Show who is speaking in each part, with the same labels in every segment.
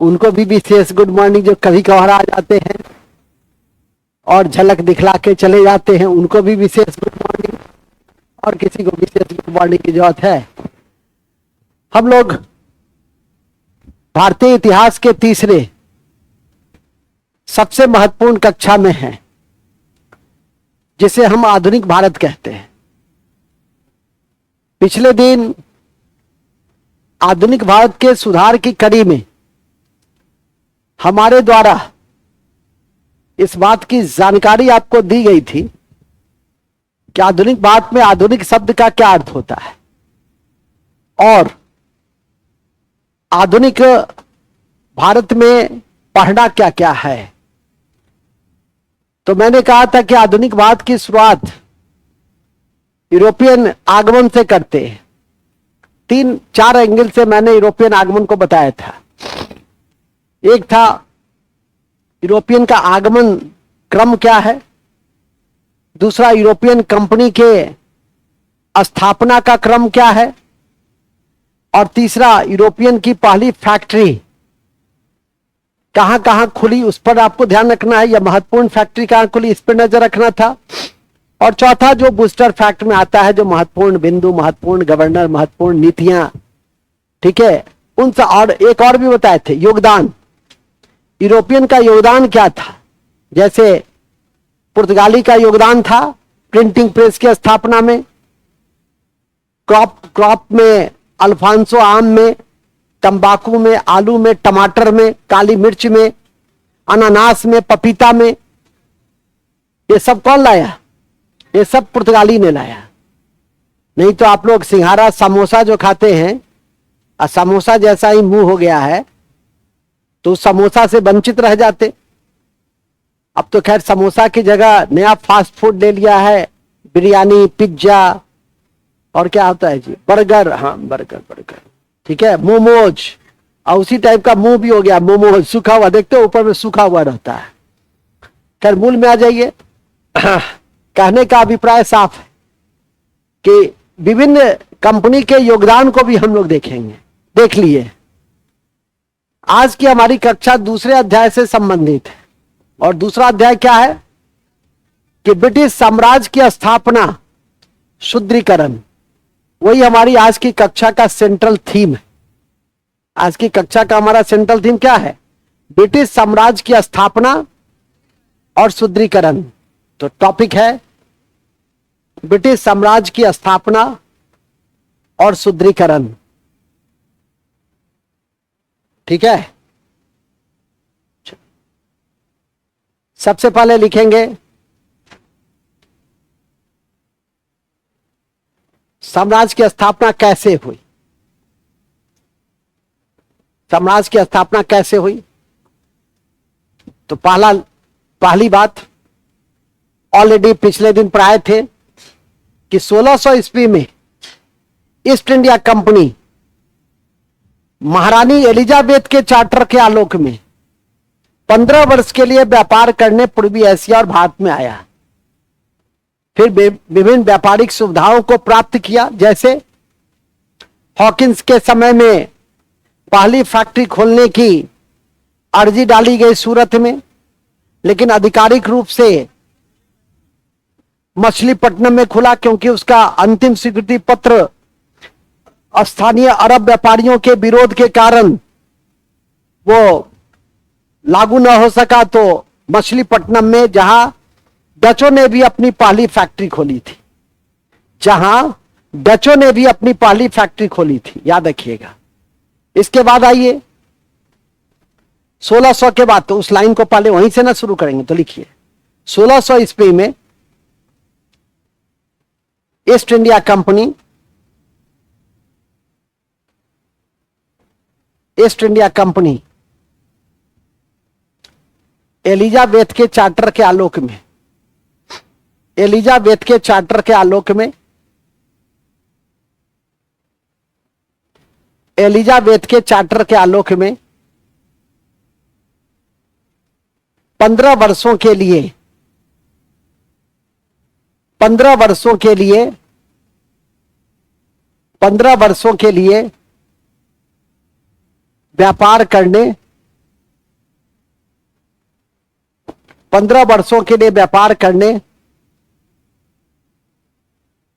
Speaker 1: उनको भी विशेष good morning. जो कभी कभार आ जाते हैं और झलक दिखला के चले जाते हैं, उनको भी विशेष गुड मॉर्निंग। और किसी को विशेष गुड मॉर्निंग की जरूरत है। हम लोग भारतीय इतिहास के तीसरे सबसे महत्वपूर्ण कक्षा में हैं, जिसे हम आधुनिक भारत कहते हैं। पिछले दिन आधुनिक भारत के सुधार की कड़ी में हमारे द्वारा इस बात की जानकारी आपको दी गई थी कि आधुनिक भारत में आधुनिक शब्द का क्या अर्थ होता है और आधुनिक भारत में पढ़ना क्या क्या है। तो मैंने कहा था कि आधुनिक भारत की शुरुआत यूरोपियन आगमन से करते हैं। 3-4 एंगल से मैंने यूरोपियन आगमन को बताया था। एक था यूरोपियन का आगमन क्रम क्या है, दूसरा यूरोपियन कंपनी के स्थापना का क्रम क्या है, और तीसरा यूरोपियन की पहली फैक्ट्री कहां कहां खुली, उस पर आपको ध्यान रखना है। यह महत्वपूर्ण फैक्ट्री कहां खुली, इस पर नजर रखना था। और चौथा जो बूस्टर फैक्ट में आता है, जो महत्वपूर्ण बिंदु, महत्वपूर्ण गवर्नर, महत्वपूर्ण नीतियां, ठीक है, उनसे। और एक और भी बताए थे, योगदान, यूरोपियन का योगदान क्या था। जैसे पुर्तगाली का योगदान था प्रिंटिंग प्रेस की स्थापना में, क्रॉप में, अल्फांसो आम में, तंबाकू में, आलू में, टमाटर में, काली मिर्च में, अनानास में, पपीता में। ये सब कौन लाया? ये सब पुर्तगाली ने लाया। नहीं तो आप लोग सिंघारा समोसा जो खाते हैं, और समोसा जैसा ही मुंह हो गया है, तो समोसा से वंचित रह जाते। अब तो खैर समोसा की जगह नया फास्ट फूड ले लिया है, बिरयानी, पिज्जा, और क्या होता है जी, बर्गर। हाँ, बर्गर, ठीक है, मोमोज, और उसी टाइप का मुंह भी हो गया, मोमोज सूखा हुआ, देखते हो ऊपर में सूखा हुआ रहता है। खैर मूल में आ जाइए। कहने का अभिप्राय साफ है कि विभिन्न कंपनी के योगदान को भी हम लोग देखेंगे। देख लिए, आज की हमारी कक्षा दूसरे अध्याय से संबंधित है। और दूसरा अध्याय क्या है कि ब्रिटिश साम्राज्य की स्थापना, शुद्धिकरण। वही हमारी आज की कक्षा का सेंट्रल थीम है। आज की कक्षा का हमारा सेंट्रल थीम क्या है? ब्रिटिश साम्राज्य की स्थापना और शुद्धिकरण। तो टॉपिक है ब्रिटिश साम्राज्य की स्थापना और शुद्धिकरण, ठीक है। सबसे पहले लिखेंगे साम्राज्य की स्थापना कैसे हुई। साम्राज्य की स्थापना कैसे हुई? तो पहली बात ऑलरेडी पिछले दिन पढ़ाए थे कि 1600 ईस्वी में ईस्ट इंडिया कंपनी महारानी एलिजाबेथ के चार्टर के आलोक में 15 वर्ष के लिए व्यापार करने पूर्वी एशिया और भारत में आया। फिर विभिन्न व्यापारिक सुविधाओं को प्राप्त किया। जैसे हॉकिंस के समय में पहली फैक्ट्री खोलने की अर्जी डाली गई सूरत में, लेकिन आधिकारिक रूप से मछलीपट्टनम में खुला, क्योंकि उसका अंतिम स्वीकृति पत्र स्थानीय अरब व्यापारियों के विरोध के कारण वो लागू न हो सका। तो मछलीपट्टनम में, जहां डचों ने भी अपनी पहली फैक्ट्री खोली थी, याद रखिएगा। इसके बाद आइए 1600 के बाद, तो उस लाइन को पहले वहीं से ना शुरू करेंगे, तो लिखिए 1600 ईस्वी में ईस्ट इंडिया कंपनी एलिजाबेथ के चार्टर के आलोक में, में 15 वर्षों के लिए व्यापार करने वर्षों के लिए व्यापार करने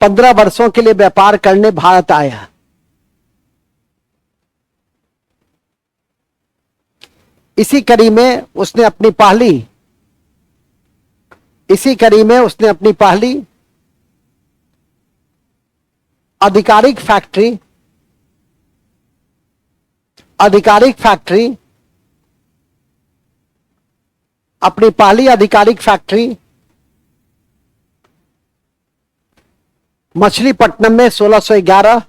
Speaker 1: 15 वर्षों के लिए व्यापार करने भारत आया। इसी कड़ी में उसने अपनी पहली आधिकारिक फैक्ट्री मछलीपट्टनम में 1611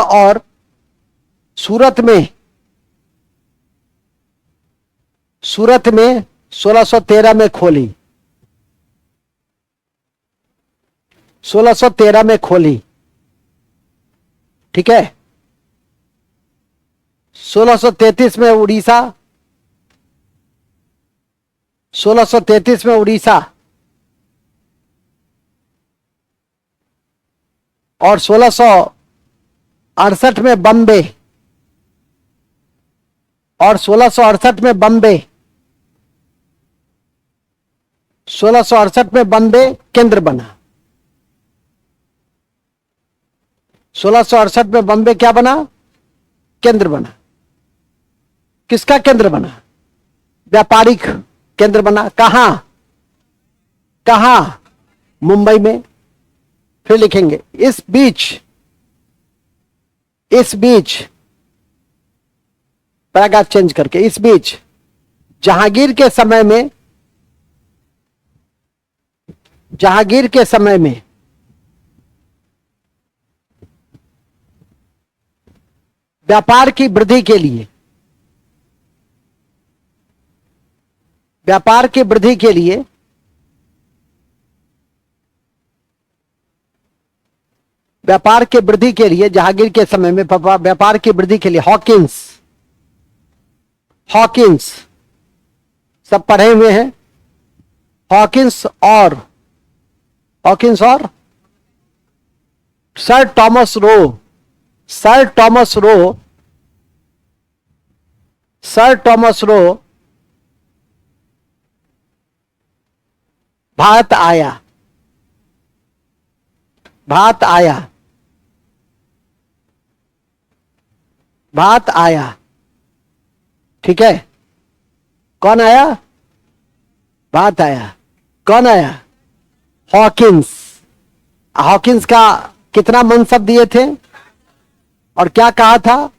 Speaker 1: और सूरत में 1613 में खोली। 1613 में खोली, ठीक है। 1633 में उड़ीसा, 1633 में उड़ीसा और 1668 में बम्बे, और 1668 में बम्बे 1668 में बम्बे केंद्र बना। 1668 में बम्बे क्या बना? केंद्र बना। किसका केंद्र बना? व्यापारिक केंद्र बना। कहां? मुंबई में। फिर लिखेंगे इस बीच पैराग्राफ चेंज करके, इस बीच जहांगीर के समय में व्यापार की वृद्धि के लिए जहांगीर के समय में व्यापार की वृद्धि के लिए हॉकिंस सब पढ़े हुए हैं। हॉकिंस और सर टॉमस रो भारत आया, ठीक है। कौन आया? भारत आया। कौन आया? हॉकिंस का कितना मनसब दिए थे और क्या कहा था?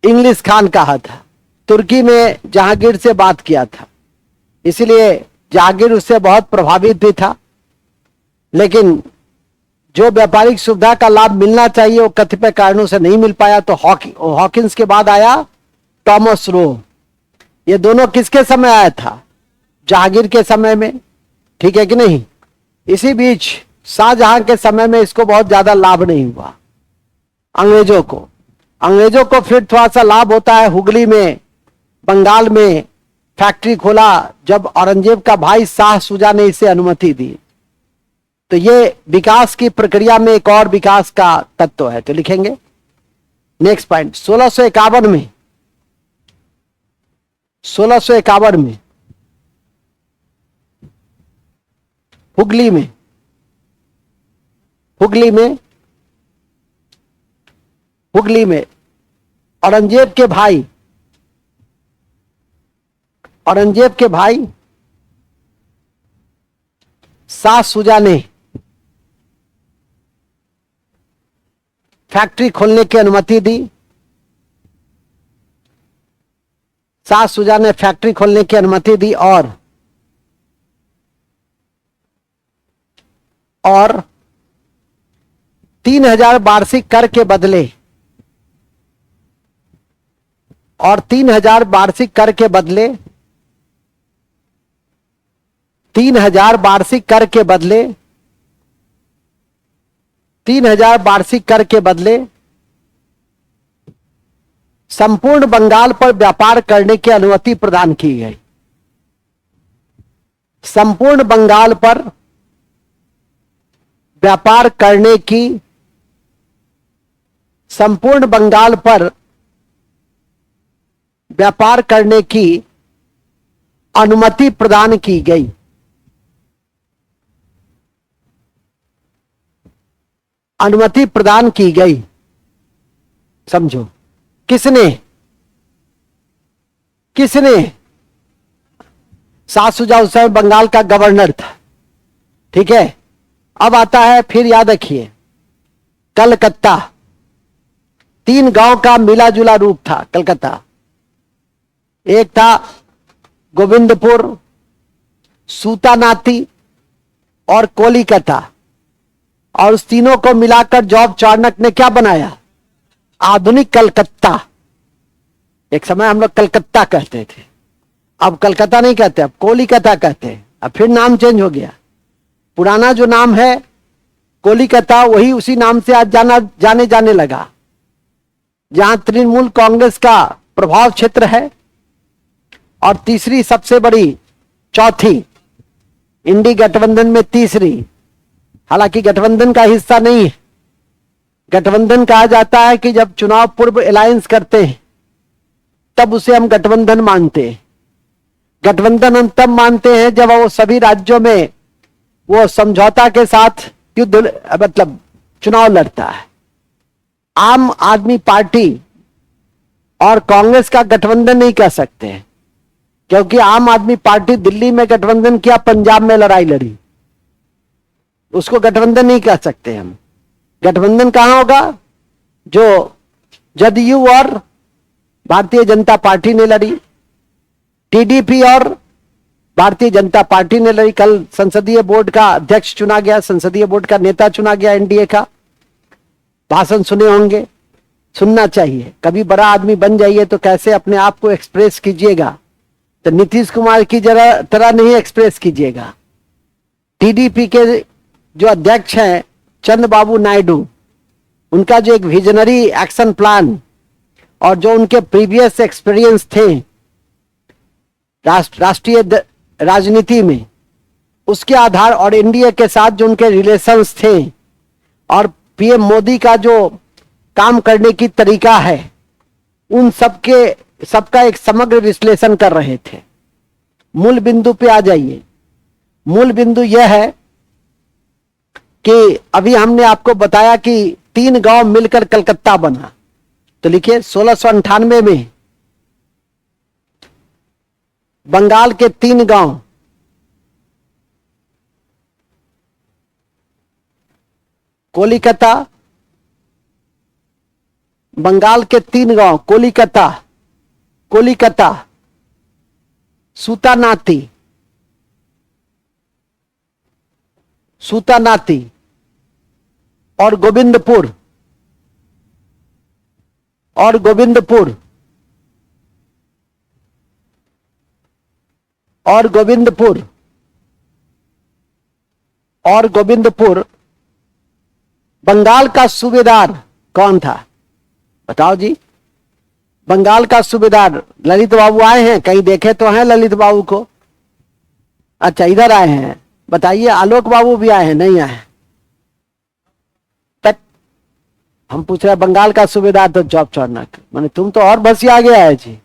Speaker 1: इंग्लिश खान कहा था। तुर्की में जहांगीर से बात किया था, इसलिए जहांगीर उससे बहुत प्रभावित भी था। लेकिन जो व्यापारिक सुविधा का लाभ मिलना चाहिए वो कतिपय कारणों से नहीं मिल पाया, तो हॉकिंस के बाद आया टॉमस रो। ये दोनों किसके समय आया था? जहांगीर के समय में, ठीक है कि नहीं। इसी बीच शाहजहां के समय में इसको बहुत ज्यादा लाभ नहीं हुआ। अंग्रेजों को फिर थोड़ा सा लाभ होता है। हुगली में, बंगाल में फैक्ट्री खोला जब औरंगजेब का भाई शाह शुजा ने इसे अनुमति दी। तो ये विकास की प्रक्रिया में एक और विकास का तत्व है। तो लिखेंगे नेक्स्ट पॉइंट। 1651 में हुगली में औरंगजेब के भाई शाह शुजा ने फैक्ट्री खोलने की अनुमति दी। शाह शुजा ने फैक्ट्री खोलने की अनुमति दी और 3000 वार्षिक कर के बदले 3000 वार्षिक कर के बदले 3000 वार्षिक कर के बदले संपूर्ण बंगाल पर व्यापार करने की अनुमति प्रदान की गई। संपूर्ण बंगाल पर व्यापार करने की, संपूर्ण बंगाल पर व्यापार करने की अनुमति प्रदान की गई। अनुमति प्रदान की गई, समझो। किसने? किसने? सात सुजा उस समय बंगाल का गवर्नर था, ठीक है। अब आता है, फिर याद रखिए, कलकत्ता। तीन गांव का मिला जुला रूप था कलकत्ता। एक था गोविंदपुर, सूतानाती और कोलिकता, और उस तीनों को मिलाकर जॉर्ज चार्नक ने क्या बनाया? आधुनिक कलकत्ता। एक समय हम लोग कलकत्ता कहते थे, अब कलकत्ता नहीं कहते, अब कोलिकता कहते हैं। अब फिर नाम चेंज हो गया। पुराना जो नाम है कोलिकता, वही उसी नाम से आज जाने जाने लगा। जहां तृणमूल कांग्रेस का प्रभाव क्षेत्र है, और तीसरी सबसे बड़ी, चौथी इंडी गठबंधन में तीसरी, हालांकि गठबंधन का हिस्सा नहीं है। गठबंधन कहा जाता है कि जब चुनाव पूर्व अलायंस करते हैं तब उसे हम गठबंधन मानते हैं। गठबंधन हम तब मानते हैं जब वो सभी राज्यों में वो समझौता के साथ युद्ध, मतलब चुनाव लड़ता है। आम आदमी पार्टी और कांग्रेस का गठबंधन नहीं कह सकते हैं, क्योंकि आम आदमी पार्टी दिल्ली में गठबंधन किया, पंजाब में लड़ाई लड़ी, उसको गठबंधन नहीं कह सकते हम। गठबंधन कहां होगा? जो जदयू और भारतीय जनता पार्टी ने लड़ी, टीडीपी और भारतीय जनता पार्टी ने लड़ी। कल संसदीय बोर्ड का अध्यक्ष चुना गया, संसदीय बोर्ड का नेता चुना गया एनडीए का। भाषण सुने होंगे, सुनना चाहिए। कभी बड़ा आदमी बन जाइए तो कैसे अपने आप को एक्सप्रेस कीजिएगा, तो नीतीश कुमार की तरह नहीं एक्सप्रेस कीजिएगा। टीडीपी के जो अध्यक्ष हैं चंद्रबाबू नायडू, उनका जो एक विजनरी एक्शन प्लान और जो उनके प्रीवियस एक्सपीरियंस थे राष्ट्रीय राजनीति में, उसके आधार और एनडीए के साथ जो उनके रिलेशंस थे, और पीएम मोदी का जो काम करने की तरीका है, उन सबका एक समग्र विश्लेषण कर रहे थे। मूल बिंदु पे आ जाइए। मूल बिंदु यह है कि अभी हमने आपको बताया कि तीन गांव मिलकर कलकत्ता बना। तो लिखिए 1698 में बंगाल के तीन गांव, कोलिकता, बंगाल के तीन गांव कोलिकता, कोलिकता, सूतानाती, सूतानाती और गोविंदपुर, और गोविंदपुर, और गोविंदपुर, और गोविंदपुर। बंगाल का सूबेदार कौन था? बताओ जी। बंगाल का सूबेदार ललित बाबू आए हैं? कहीं देखे तो हैं ललित बाबू को? अच्छा, इधर आए हैं, बताइए। आलोक बाबू भी आए हैं? नहीं आए तक। हम पूछ रहे हैं बंगाल का सूबेदार तो जॉर्ज चार्नक। माने तुम तो और बस आ गया है जी।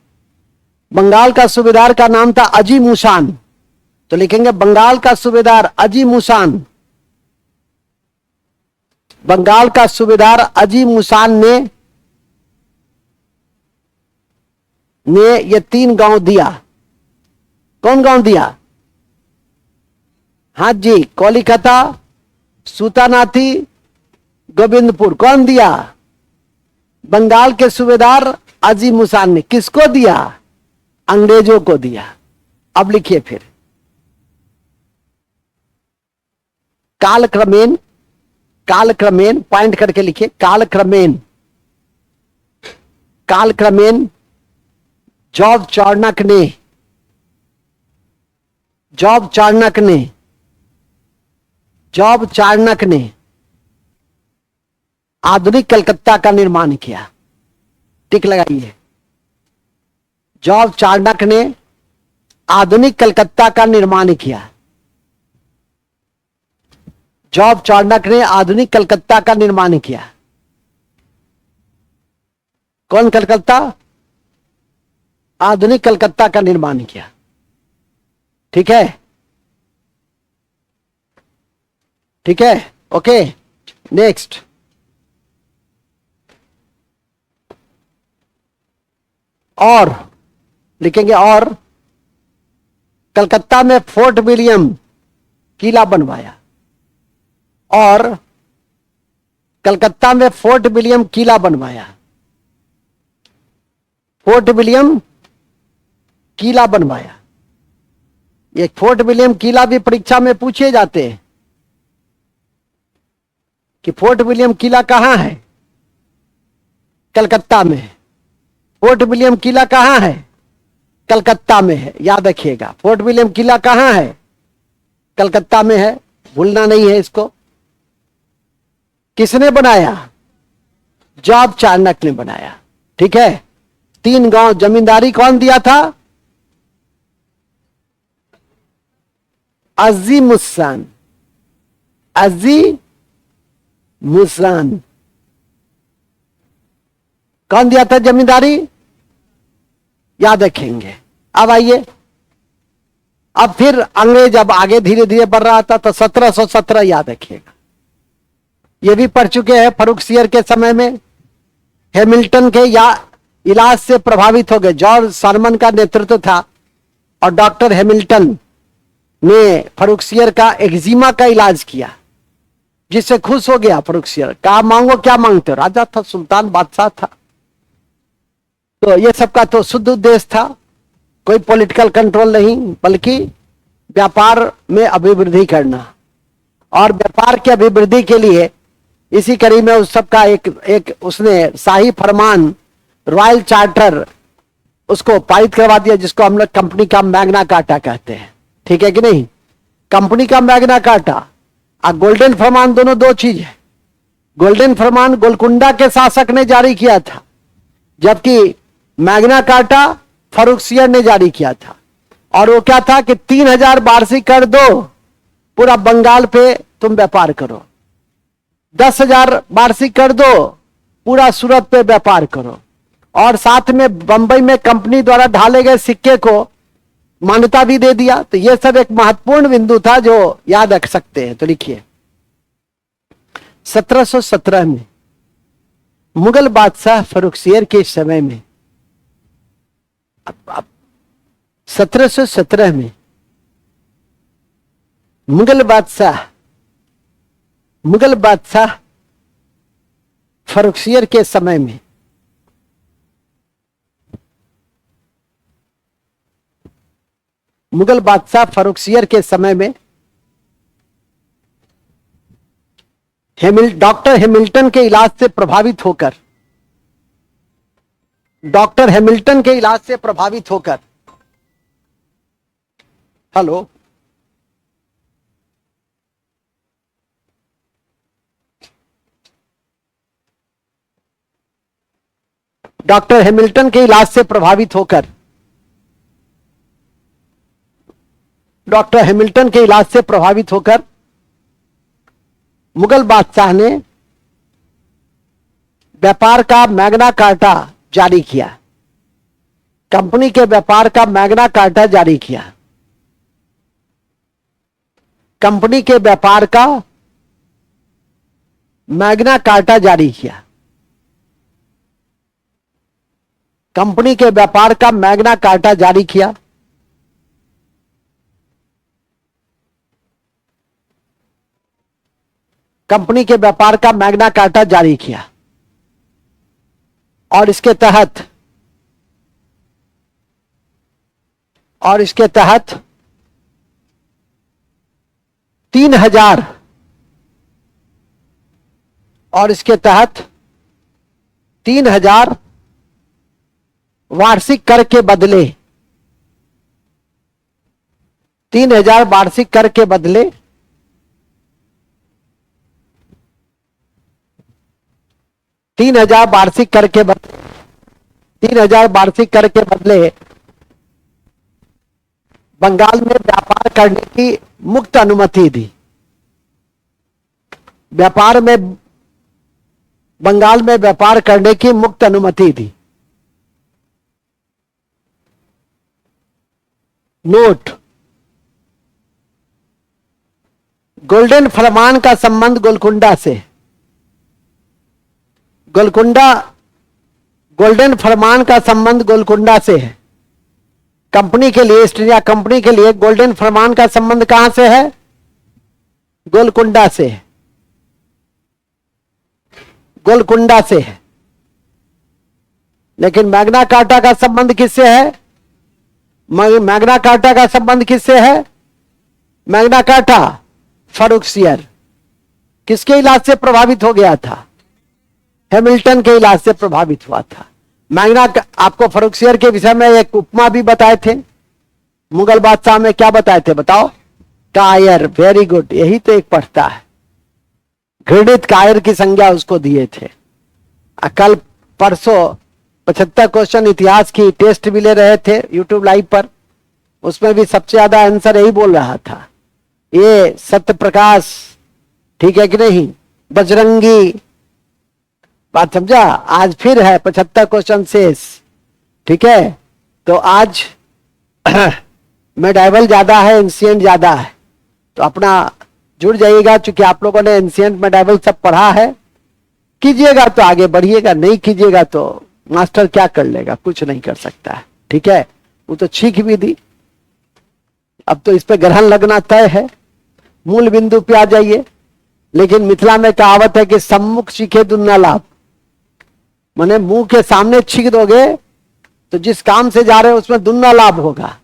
Speaker 1: बंगाल का सूबेदार का नाम था अजी मुसान। तो लिखेंगे बंगाल का सूबेदार अजी मुसान। बंगाल का सूबेदार अजी मुसान ने ये तीन गांव दिया। कौन गांव दिया? हाँ जी, कोलिकता, सूतानाथी, गोविंदपुर। कौन दिया? बंगाल के सूबेदार अजी मुसान ने। किसको दिया? अंग्रेजों को दिया। अब लिखिए फिर, कालक्रमेण, कालक्रमेण पॉइंट करके लिखिए, कालक्रमेण, कालक्रमेण जॉर्ज चार्नक ने, जॉर्ज चार्नक ने, जॉर्ज चार्नक ने आधुनिक कलकत्ता का निर्माण किया। टिक लगाइए। जॉर्ज चार्नक ने आधुनिक कलकत्ता का निर्माण किया। जॉर्ज चार्नक ने आधुनिक कलकत्ता का निर्माण किया। कौन कलकत्ता? आधुनिक कलकत्ता का निर्माण किया। ठीक है, ठीक है, ओके। नेक्स्ट, और लिखेंगे और कलकत्ता में फोर्ट विलियम किला बनवाया। और कलकत्ता में फोर्ट विलियम किला बनवाया। फोर्ट विलियम किला बनवाया। ये फोर्ट विलियम किला भी परीक्षा में पूछे जाते हैं कि फोर्ट विलियम किला कहां है? कलकत्ता में। फोर्ट विलियम किला कहां है? कलकत्ता में है, याद रखिएगा। फोर्ट विलियम किला कहां है? कलकत्ता में है, भूलना नहीं है इसको। किसने बनाया? जॉर्ज चार्नक ने बनाया। ठीक है। 3 गांव जमींदारी कौन दिया था? अजीमुस्सान। अजीमुस्सान कौन दिया था जमींदारी? याद रखेंगे। अब आइए, अब फिर अंग्रेज अब आगे धीरे धीरे बढ़ रहा था तो 1717 याद रखिएगा। ये भी पढ़ चुके हैं। फर्रुखसियर के समय में हैमिल्टन के या इलाज से प्रभावित हो गए। जॉर्ज सारमन का नेतृत्व था और डॉक्टर हैमिल्टन ने फर्रुखसियर का एक्जिमा का इलाज किया, जिससे खुश हो गया फर्रुखसियर। कहा मांगो, क्या मांगते हो? राजा था, सुल्तान बादशाह था, तो ये सबका तो शुद्ध उद्देश्य था, कोई पॉलिटिकल कंट्रोल नहीं, बल्कि व्यापार में अभिवृद्धि करना। और व्यापार की अभिवृद्धि के लिए इसी कड़ी में उस सबका एक उसने शाही फरमान, रॉयल चार्टर, उसको पारित करवा दिया, जिसको हम लोग कंपनी का मैग्ना कार्टा कहते हैं। ठीक है कि नहीं? कंपनी का मैग्ना कार्टा और गोल्डन फरमान दोनों दो चीज है। गोल्डन फरमान गोलकुंडा के शासक ने जारी किया था, जबकि मैग्ना कार्टा फर्रुखसियर ने जारी किया था। और वो क्या था कि 3000 वार्षिक कर दो, पूरा बंगाल पे तुम व्यापार करो। 10,000 वार्षिक कर दो, पूरा सूरत पे व्यापार करो। और साथ में बंबई में कंपनी द्वारा ढाले गए सिक्के को मान्यता भी दे दिया। तो ये सब एक महत्वपूर्ण बिंदु था जो याद रख सकते हैं। तो लिखिए, 1717 में मुगल बादशाह फर्रुखसियर के समय में, 1717 में मुगल बादशाह फर्रुखसियर के समय में मुगल बादशाह फर्रुखसियर के समय में डॉक्टर हैमिल्टन के इलाज से प्रभावित होकर, डॉक्टर हैमिल्टन के इलाज से प्रभावित होकर, हेलो, डॉक्टर हैमिल्टन के इलाज से प्रभावित होकर, डॉक्टर हैमिल्टन के इलाज से प्रभावित होकर मुगल बादशाह ने व्यापार का मैग्ना कार्टा जारी किया। कंपनी के व्यापार का मैग्ना कार्टा जारी किया। कंपनी के व्यापार का मैग्ना कार्टा जारी किया। कंपनी के व्यापार का मैग्ना कार्टा जारी किया। कंपनी के व्यापार का मैग्ना कार्टा जारी किया। और इसके तहत 3000 वार्षिक कर के बदले 3000 वार्षिक कर के बदले 3000 वार्षिक कर के बदले 3000 वार्षिक कर के बदले बंगाल में व्यापार करने की मुक्त अनुमति दी। व्यापार में, बंगाल में व्यापार करने की मुक्त अनुमति दी। नोट, गोल्डन फरमान का संबंध गोलकुंडा से, गोल्डन फरमान का संबंध गोलकुंडा से है। कंपनी के लिए, ईस्ट इंडिया कंपनी के लिए गोल्डन फरमान का संबंध कहां से है? गोलकुंडा से है, गोलकुंडा से है। लेकिन मैग्ना कार्टा का संबंध किससे है? मैग्ना कार्टा का संबंध किससे है? मैग्ना कार्टा फर्रुखसियर किसके इलाज से प्रभावित हो गया था? हैमिल्टन के इलाज से प्रभावित हुआ था। मैग्ना, आपको फर्रुखसियर के विषय में एक उपमा भी बताए थे, मुगल बादशाह में क्या बताए थे बताओ? कायर, वेरी गुड, यही तो एक पढ़ता है। घृणित कायर की संज्ञा उसको दिए थे। कल परसों 75 क्वेश्चन इतिहास की टेस्ट भी ले रहे थे यूट्यूब लाइव पर, उसमें भी सबसे ज्यादा आंसर यही बोल रहा था, ये सत्य प्रकाश, ठीक है कि नहीं, बजरंगी, बात समझा? आज फिर है 75 क्वेश्चन शेष, ठीक है? तो आज मेडाइवल ज्यादा है, एंशिएंट ज्यादा है, तो अपना जुड़ जाइएगा। चूंकि आप लोगों ने एंशिएंट मेडाइवल सब पढ़ा है, कीजिएगा तो आगे बढ़िएगा, नहीं कीजिएगा तो मास्टर क्या कर लेगा? कुछ नहीं कर सकता है, ठीक है? वो तो छींक भी दी, अब तो इस पे ग्रहण लगना तय है। मूल बिंदु पे आ जाइए। लेकिन मिथिला में कहावत है कि सम्मुख चीखे दुन्ना लाभ, माने मुंह के सामने छींक दोगे तो जिस काम से जा रहे हो उसमें दुन्ना लाभ होगा।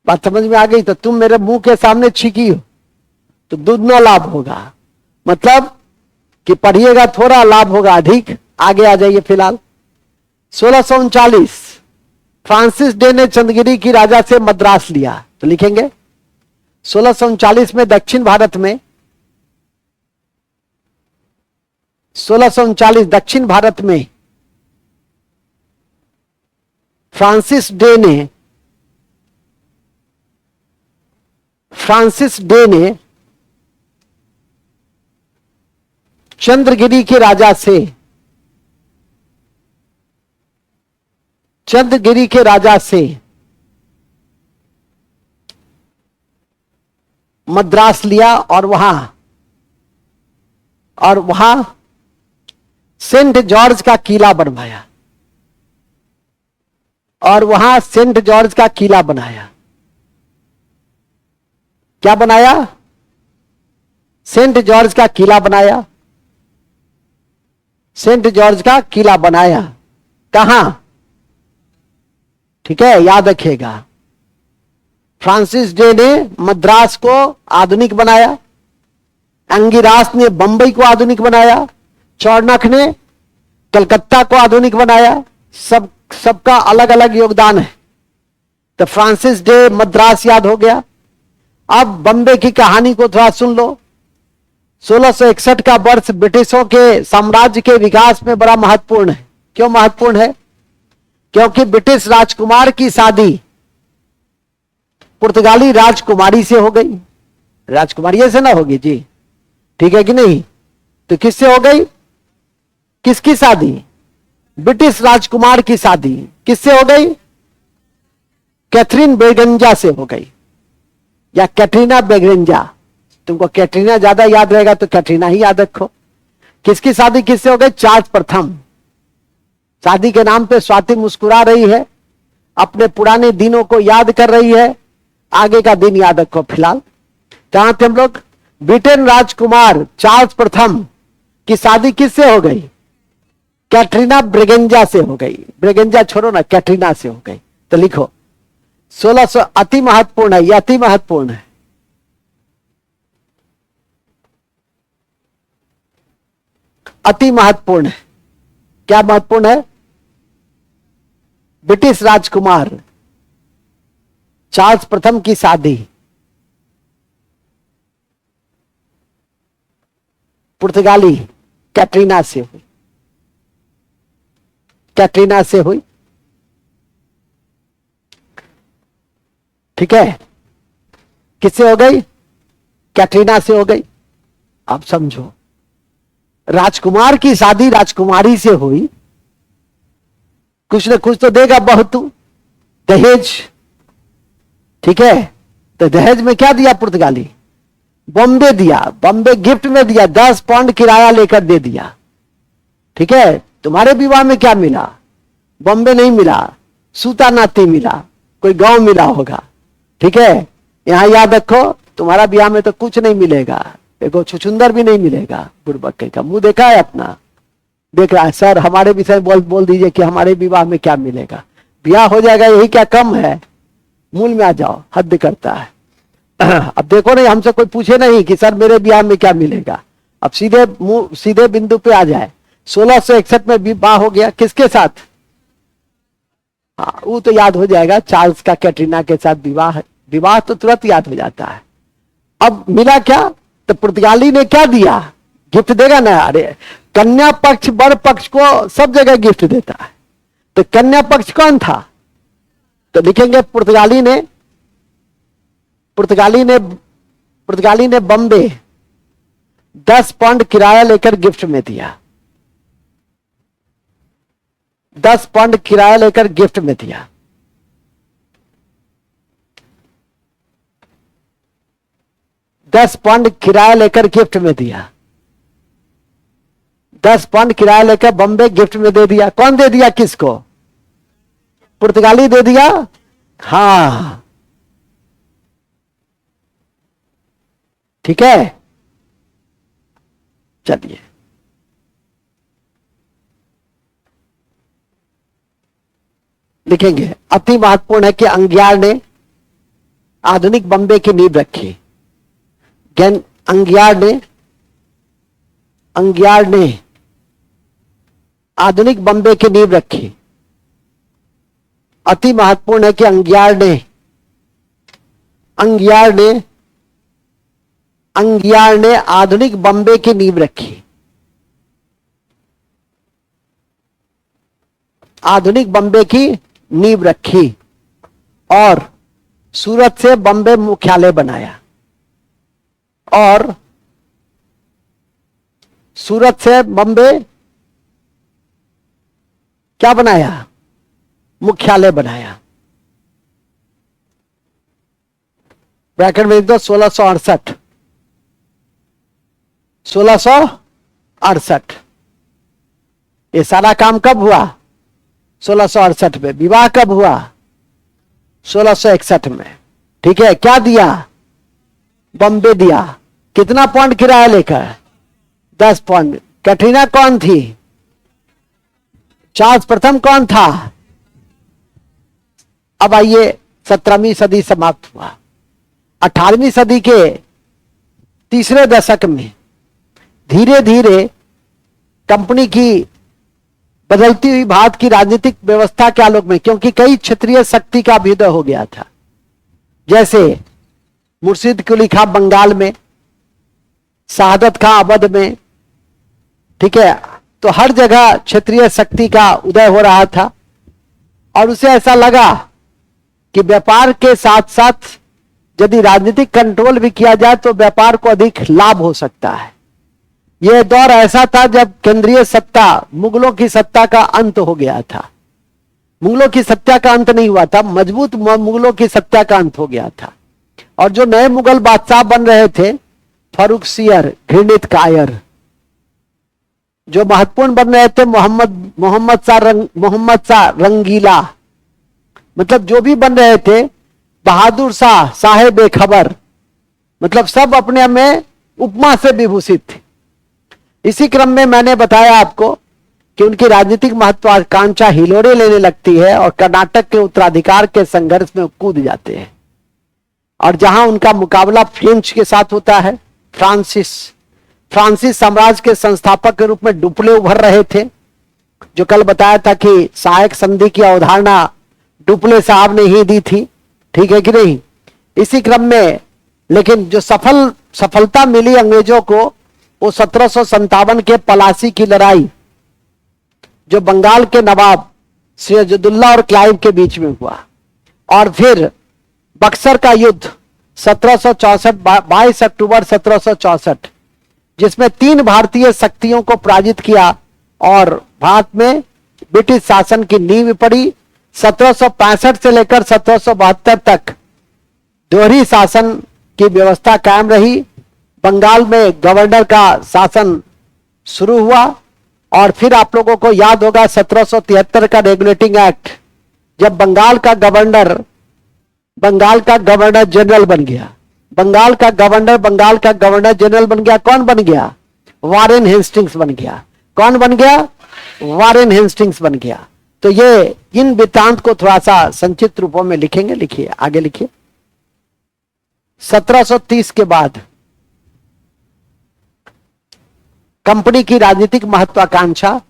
Speaker 1: बात समझ में आ गई? तो तुम मेरे मुंह के सामने छींकी हो तो दुगना लाभ होगा, मतलब कि पढ़िएगा थोड़ा, लाभ होगा अधिक। आगे आ जाइए। फिलहाल 1639 फ्रांसिस डे ने चंदगिरी की राजा से मद्रास लिया, तो लिखेंगे 1639 में दक्षिण भारत में, 1639 दक्षिण भारत में फ्रांसिस डे ने चंद्रगिरी के राजा से मद्रास लिया और वहां सेंट जॉर्ज का किला बनवाया, क्या बनाया? सेंट जॉर्ज का किला बनाया। सेंट जॉर्ज का किला बनाया कहां? ठीक है, याद रखिएगा। फ्रांसिस डे ने मद्रास को आधुनिक बनाया, अंगिरास ने बंबई को आधुनिक बनाया, चौड़नक ने कलकत्ता को आधुनिक बनाया। सबका अलग अलग योगदान है। तो फ्रांसिस डे मद्रास याद हो गया। अब बंबई की कहानी को थोड़ा सुन लो। 1661 का वर्ष ब्रिटिशों के साम्राज्य के विकास में बड़ा महत्वपूर्ण है। क्यों महत्वपूर्ण है? क्योंकि ब्रिटिश राजकुमार की शादी पुर्तगाली राजकुमारी से हो गई। राजकुमारी से ना होगी जी, ठीक है कि नहीं? तो किससे हो गई? किसकी शादी? ब्रिटिश राजकुमार की शादी किससे हो गई? कैथरीन बेगंजा से हो गई, या कैटरीना बेगंजा। तुमको कैटरीना ज्यादा याद रहेगा तो कैटरीना ही याद रखो। किसकी शादी किससे हो गई? चार्ल्स प्रथम। शादी के नाम पे स्वाति मुस्कुरा रही है, अपने पुराने दिनों को याद कर रही है। आगे का दिन याद रखो। फिलहाल कहां थे हम लोग? ब्रिटेन राजकुमार चार्ल्स प्रथम की शादी किससे हो गई? कैटरीना ब्रेगेंजा से हो गई। ब्रेगेंजा छोड़ो ना, कैटरीना से हो गई। तो लिखो 1600। अति महत्वपूर्ण है, यह अति महत्वपूर्ण है। अति महत्वपूर्ण है। क्या महत्वपूर्ण है? ब्रिटिश राजकुमार चार्ल्स प्रथम की शादी पुर्तगाली कैटरीना से हुई। कैटरीना से हुई, ठीक है? किससे हो गई? कैटरीना से हो गई। अब समझो। राजकुमार की शादी राजकुमारी से हुई, कुछ न कुछ तो देगा बहुतू, दहेज। ठीक है, तो दहेज में क्या दिया पुर्तगाली? बॉम्बे दिया, बॉम्बे गिफ्ट में दिया, 10 पाउंड किराया लेकर दे दिया। ठीक है, तुम्हारे विवाह में क्या मिला? बॉम्बे नहीं मिला, सूता नाती मिला, कोई गांव मिला होगा। ठीक है, यहां याद रखो, तुम्हारा ब्याह में तो कुछ नहीं मिलेगा, देखो छुछुंदर भी नहीं मिलेगा। बुड़बक्के का मुंह देखा है अपना, देख रहा है। सर हमारे विषय बोल दीजिए कि हमारे विवाह में क्या मिलेगा? ब्याह हो जाएगा, यही क्या कम है? मूल में आ जाओ, हद करता है। अब देखो नहीं, हमसे कोई पूछे नहीं कि सर मेरे ब्याह में क्या मिलेगा। अब सीधे बिंदु पे आ जाए। 1661 में विवाह हो गया, किसके साथ? हाँ, वो तो याद हो जाएगा, चार्ल्स का कैटरीना के साथ विवाह। विवाह तो तुरंत याद हो जाता है। अब मिला क्या? तो पुर्तगाली ने क्या दिया? गिफ्ट देगा ना। अरे कन्या पक्ष वर पक्ष को सब जगह गिफ्ट देता है, तो कन्या पक्ष कौन था? तो लिखेंगे पुर्तगाली ने बॉम्बे 10 पाउंड किराया लेकर गिफ्ट में दिया। 10 पाउंड किराया लेकर गिफ्ट में दिया। दस पाउंड किराया लेकर गिफ्ट में दिया। 10 पाउंड किराया लेकर बॉम्बे गिफ्ट में दे दिया। कौन दे दिया? किसको? पुर्तगाली दे दिया। हाँ, ठीक है, चलिए लिखेंगे। अति महत्वपूर्ण है कि अंगियार ने आधुनिक बॉम्बे की नींव रखी। अंगियार ने आधुनिक बॉम्बे की नींव रखी। अति महत्वपूर्ण है कि अंगियार ने आधुनिक बॉम्बे की नींव रखी। आधुनिक बॉम्बे की नींव रखी और सूरत से बॉम्बे मुख्यालय बनाया। और सूरत से बॉम्बे क्या बनाया? मुख्यालय बनाया। ब्रैकेट में लिख दो 1668। ये सारा काम कब हुआ? 1668 में। विवाह कब हुआ? 1661 में। ठीक है, क्या दिया? बॉम्बे दिया। कितना पाउंड किराया लेकर? 10 पाउंड। कैटरीना कौन थी? चार्ल्स प्रथम कौन था? अब आइए 17वीं सदी समाप्त हुआ। 18वीं सदी के तीसरे दशक में धीरे धीरे कंपनी की बदलती हुई भारत की राजनीतिक व्यवस्था के आलोक में, क्योंकि कई क्षेत्रीय शक्ति का अभ्युदय हो गया था, जैसे मुर्शिद कुली खां बंगाल में, शहादत खां अवध में। ठीक है, तो हर जगह क्षेत्रीय शक्ति का उदय हो रहा था और उसे ऐसा लगा कि व्यापार के साथ साथ यदि राजनीतिक कंट्रोल भी किया जाए तो व्यापार को अधिक लाभ हो सकता है। यह दौर ऐसा था जब केंद्रीय सत्ता, मुगलों की सत्ता का अंत हो गया था। मुगलों की सत्ता का अंत नहीं हुआ था, मजबूत मुगलों की सत्ता का अंत हो गया था। और जो नए मुगल बादशाह बन रहे थे, फर्रुखसियर, घृणित कायर, जो महत्वपूर्ण बन रहे थे, मोहम्मद शाह रंगीला, मतलब जो भी बन रहे थे, बहादुर शाह, साहेब बेखबर, मतलब सब अपने में उपमा से विभूषित थे। इसी क्रम में मैंने बताया आपको कि उनकी राजनीतिक महत्वाकांक्षा हिलोरे लेने लगती है और कर्नाटक के उत्तराधिकार के संघर्ष में कूद जाते हैं। और जहां उनका मुकाबला फ्रेंच के साथ होता है, फ्रांसीस साम्राज्य के संस्थापक के रूप में डुप्ले उभर रहे थे, जो कल बताया था कि सहायक संधि की अवधारणा डुप्ले साहब ने ही दी थी। ठीक है कि नहीं? इसी क्रम में लेकिन जो सफलता मिली अंग्रेजों को, वो 1757 के पलासी की लड़ाई, जो बंगाल के नवाब सिराजुद्दौला और क्लाइव के बीच में हुआ, और फिर बक्सर का युद्ध 1764, 22 अक्टूबर 1764, जिसमें 3 भारतीय शक्तियों को पराजित किया और भारत में ब्रिटिश शासन की नींव पड़ी। 1765 से लेकर 1772 तक दोहरी शासन की व्यवस्था कायम रही। बंगाल में गवर्नर का शासन शुरू हुआ और फिर आप लोगों को याद होगा 1773 का रेगुलेटिंग एक्ट, जब बंगाल का गवर्नर जनरल बन गया। बंगाल का गवर्नर जनरल बन गया। कौन बन गया? वारेन हेस्टिंग्स बन गया। कौन बन गया? वारेन हेस्टिंग्स बन गया। तो ये इन वृत्तांत को थोड़ा सा संक्षिप्त रूपों में लिखेंगे। लिखिए, आगे लिखिए। 1730 के बाद कंपनी की राजनीतिक महत्वाकांक्षा,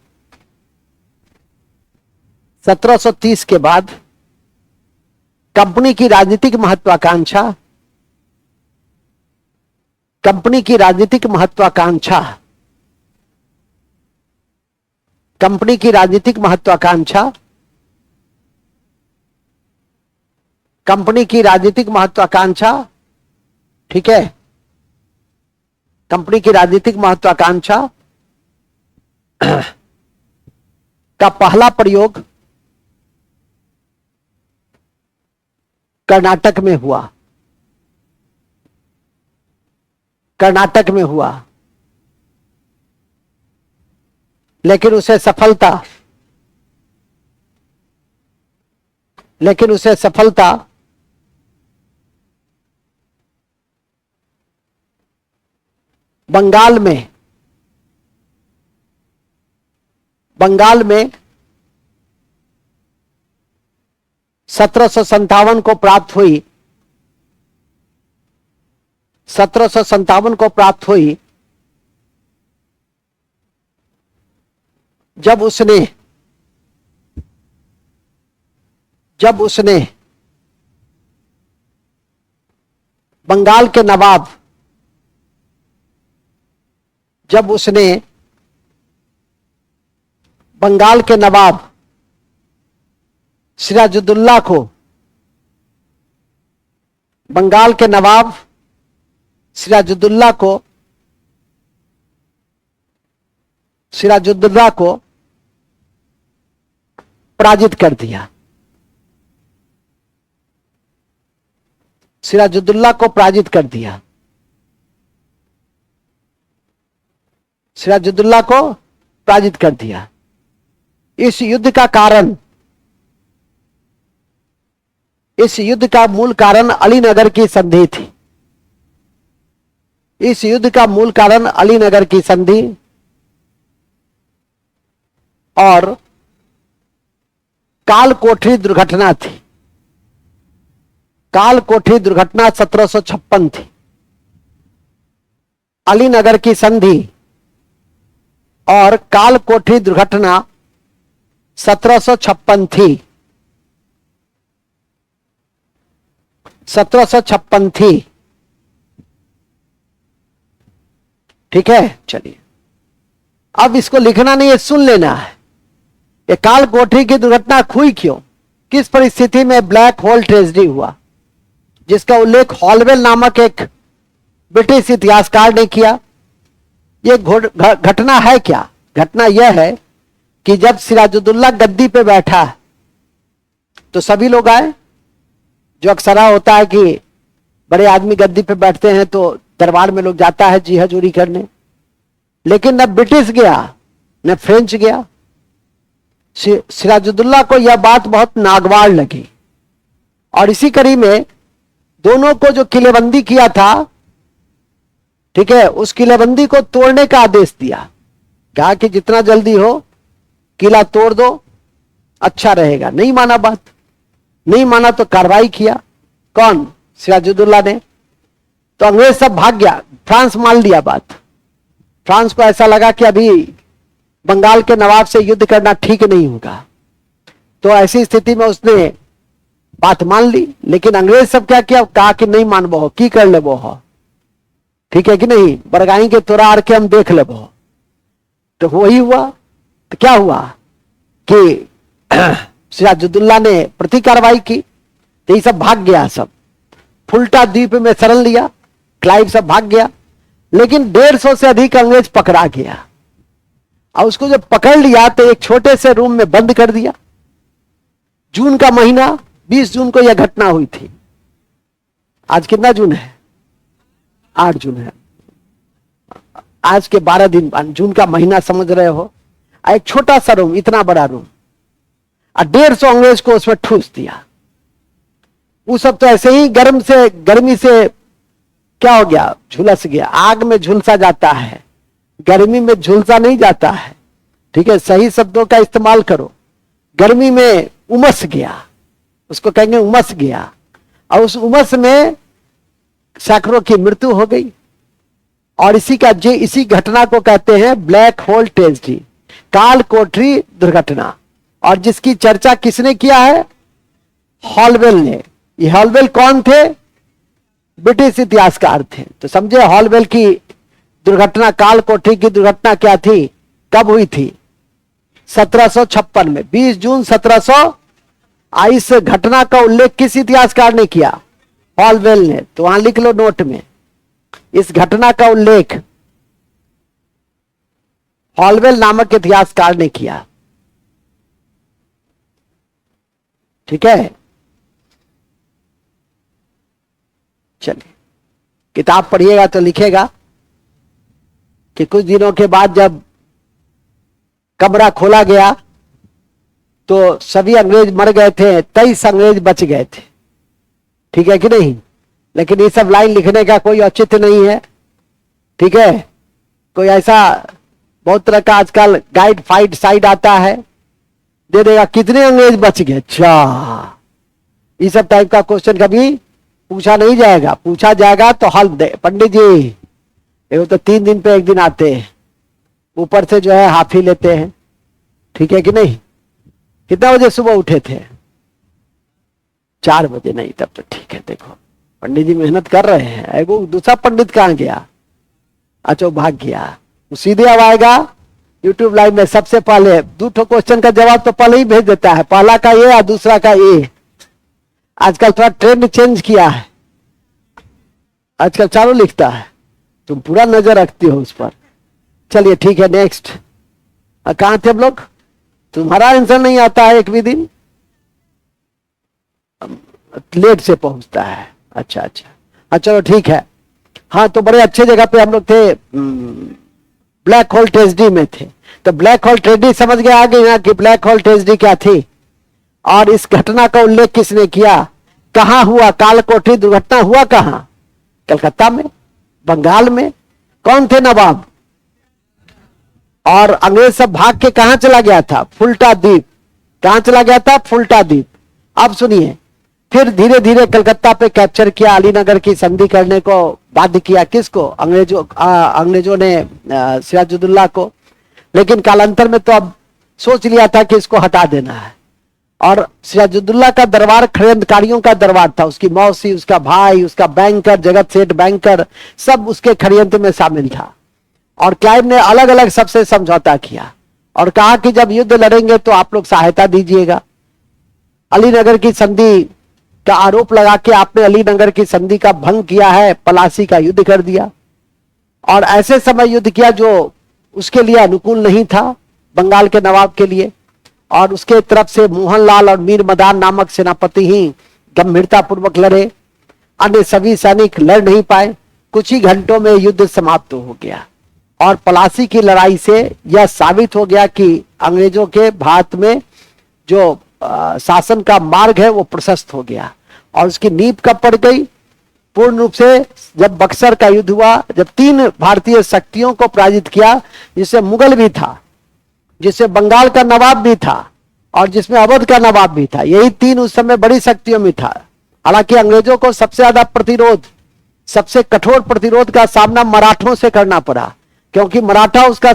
Speaker 1: 1730 के बाद कंपनी की राजनीतिक महत्वाकांक्षा, कंपनी की राजनीतिक महत्वाकांक्षा, कंपनी की राजनीतिक महत्वाकांक्षा, कंपनी की राजनीतिक महत्वाकांक्षा, ठीक है, कंपनी की राजनीतिक महत्वाकांक्षा का पहला प्रयोग कर्नाटक में हुआ। कर्नाटक में हुआ, लेकिन उसे सफलता बंगाल में 1757 को प्राप्त हुई। 1757 को प्राप्त हुई जब उसने बंगाल के नवाब सिराजुद्दौला को पराजित कर दिया। सिराजुद्दौला को पराजित कर दिया। सिराजुद्दौला को पराजित कर दिया। इस युद्ध का मूल कारण अलीनगर की संधि थी। इस युद्ध का मूल कारण अलीनगर की संधि और काल कोठरी दुर्घटना थी। काल कोठरी दुर्घटना 1756 थी। अलीनगर की संधि और काल कोठरी दुर्घटना 1756 थी। 1756 थी। ठीक है, चलिए अब इसको लिखना नहीं है, सुन लेना है। ये काल कोठरी की दुर्घटना हुई क्यों, किस परिस्थिति में ब्लैक होल ट्रेजेडी हुआ, जिसका उल्लेख हॉलवेल नामक एक ब्रिटिश इतिहासकार ने किया। ये घटना है क्या? घटना यह है कि जब सिराजुद्दौला गद्दी पे बैठा तो सभी लोग आए। जो अक्सरा होता है कि बड़े आदमी गद्दी पे बैठते हैं तो दरबार में लोग जाता है जी हजूरी करने, लेकिन न ब्रिटिश गया न फ्रेंच गया। सिराजुद्दौला को यह बात बहुत नागवार लगी और इसी कड़ी में दोनों को जो किलेबंदी किया था, ठीक है, उस किलेबंदी को तोड़ने का आदेश दिया। कहा कि जितना जल्दी हो किला तोड़ दो, अच्छा रहेगा। नहीं माना बात, नहीं माना तो कार्रवाई किया। कौन? सिराजुद्दौला ने। तो अंग्रेज सब भाग गया, फ्रांस मान लिया बात। फ्रांस को ऐसा लगा कि अभी बंगाल के नवाब से युद्ध करना ठीक नहीं होगा, तो ऐसी स्थिति में उसने बात मान ली। लेकिन अंग्रेज सब क्या किया? कहा कि नहीं मानबो हो, की कर लेबो हो, ठीक है कि नहीं, बरगाई के तोरा आर के हम देख लेबो। तो वही हुआ। तो क्या हुआ कि सिराजुद्दौला ने प्रति कार्रवाई की, तो ये सब भाग गया। सब फुल्टा द्वीप में शरण लिया, क्लाइव सब भाग गया। लेकिन 150 से अधिक अंग्रेज पकड़ा गया। और उसको जब पकड़ लिया तो एक छोटे से रूम में बंद कर दिया। जून का महीना, 20 जून को यह घटना हुई थी। आज कितना जून है? 8 जून है। आज के 12 दिन बाद जून का महीना, समझ रहे हो। एक छोटा सा रूम, इतना बड़ा रूम, और 150 अंग्रेज को उसमें ठूस दिया। वो सब तो ऐसे ही गर्मी से क्या हो गया, झुलस गया। आग में झुलसा जाता है, गर्मी में झुलसा नहीं जाता है। ठीक है, सही शब्दों का इस्तेमाल करो। गर्मी में उमस गया, उसको कहेंगे उमस गया। और उस उमस में सैकड़ों की मृत्यु हो गई। और इसी घटना को कहते हैं ब्लैक होल ट्रेजेडी, काल कोठरी दुर्घटना। और जिसकी चर्चा किसने किया है? हॉलवेल ने। ये हॉलवेल कौन थे? ब्रिटिश इतिहासकार थे। तो समझे हॉलवेल की दुर्घटना, काल कोठरी की दुर्घटना क्या थी, कब हुई थी? 1756 में, 20 जून 1700। इस घटना का उल्लेख किस इतिहासकार ने किया? हॉलवेल ने। तो वहां लिख लो नोट में, इस घटना का उल्लेख हॉलवेल नामक इतिहासकार ने किया। ठीक है, चलिए किताब पढ़िएगा तो लिखेगा कि कुछ दिनों के बाद जब कमरा खोला गया तो सभी अंग्रेज मर गए थे, 23 अंग्रेज बच गए थे। ठीक है कि नहीं? लेकिन ये सब लाइन लिखने का कोई औचित्य नहीं है। ठीक है, कोई ऐसा बहुत तरह का आजकल गाइड फाइट साइड आता है, दे देगा कितने अंग्रेज बच गए। अच्छा, ये सब टाइप का क्वेश्चन कभी पूछा नहीं जाएगा। पूछा जाएगा तो हल दे, पंडित जी ये तो 3 दिन पे एक दिन आते हैं, ऊपर से जो है हाफ ही लेते हैं। ठीक है कि नहीं? कितना बजे सुबह उठे थे? 4 बजे। नहीं, तब तो ठीक है। देखो पंडित जी मेहनत कर रहे हैं। वो दूसरा पंडित कहाँ गया? अच्छा, भाग गया। वो सीधे अब आएगा यूट्यूब लाइव में सबसे पहले 2 क्वेश्चन का जवाब तो पहले ही भेज देता है, पहला का ये और दूसरा का ये। आजकल थोड़ा ट्रेंड चेंज किया है, आजकल चारों लिखता है। तुम पूरा नजर रखती हो उस पर। चलिए ठीक है, नेक्स्ट। कहां थे हम लोग? तुम्हारा आंसर नहीं आता है एक भी दिन, लेट से पहुंचता है। अच्छा अच्छा, हाँ चलो ठीक है। हाँ, तो बड़े अच्छे जगह पे हम लोग थे, ब्लैक होल ट्रेजेडी में थे। तो ब्लैक होल ट्रेजेडी समझ गए आगे यहाँ कि ब्लैक होल ट्रेजेडी क्या थी और इस घटना का उल्लेख किसने किया, कहां हुआ। काल कोठरी दुर्घटना हुआ कहां? कलकत्ता में, बंगाल में। कौन थे नवाब? और अंग्रेज सब भाग के कहां चला गया था? फुल्टा द्वीप। कहां चला गया था? फुल्टा द्वीप। अब सुनिए, फिर धीरे धीरे कलकत्ता पे कैप्चर किया, अलीनगर की संधि करने को बाध्य किया। किसको? अंग्रेजों ने सिराजुद्दौला को। लेकिन कालांतर में तो अब सोच लिया था कि इसको हटा देना है। और सिराजुद्दौला का दरबार षड्यंत्रकारियों का दरबार था। उसकी मौसी, उसका भाई, उसका बैंकर, जगत सेठ बैंकर, सब उसके षड्यंत्र में शामिल था। और क्लाइव ने अलग अलग सबसे समझौता किया और कहा कि जब युद्ध लड़ेंगे तो आप लोग सहायता दीजिएगा। अलीनगर की संधि का आरोप लगा के आपने अलीनगर की संधि का भंग किया है, पलासी का युद्ध कर दिया। और ऐसे समय युद्ध किया जो उसके लिए अनुकूल नहीं था, बंगाल के नवाब के लिए। और उसके तरफ से मोहनलाल और मीर मदान नामक सेनापति ही गंभीरता पूर्वक लड़े, अन्य सभी सैनिक लड़ नहीं पाए। कुछ ही घंटों में युद्ध समाप्त हो गया। और पलासी की लड़ाई से यह साबित हो गया कि अंग्रेजों के भारत में जो शासन का मार्ग है वो प्रशस्त हो गया। और उसकी नींव कब पड़ गई? पूर्ण रूप से जब बक्सर का युद्ध हुआ, जब 3 भारतीय शक्तियों को पराजित किया, जिससे मुगल भी था, जिससे बंगाल का नवाब भी था और जिसमें अवध का नवाब भी था। यही 3 उस समय बड़ी शक्तियों में था। हालांकि अंग्रेजों को सबसे ज्यादा प्रतिरोध, सबसे कठोर प्रतिरोध का सामना मराठों से करना पड़ा, क्योंकि मराठा उसका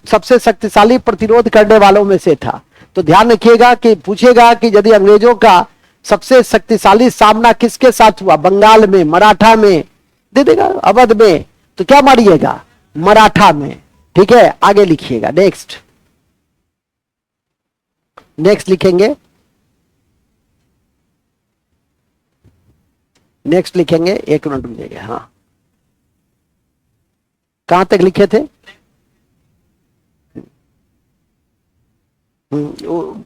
Speaker 1: सबसे शक्तिशाली प्रतिरोध करने वालों में से था। तो ध्यान रखिएगा कि पूछेगा कि यदि अंग्रेजों का सबसे शक्तिशाली सामना किसके साथ हुआ? बंगाल में, मराठा में, दे देगा अवध में, तो क्या मारिएगा? मराठा में। ठीक है, आगे लिखिएगा। नेक्स्ट लिखेंगे, नेक्स्ट लिखेंगे। 1 मिनट रुकिएगा। हाँ, कहां तक लिखे थे?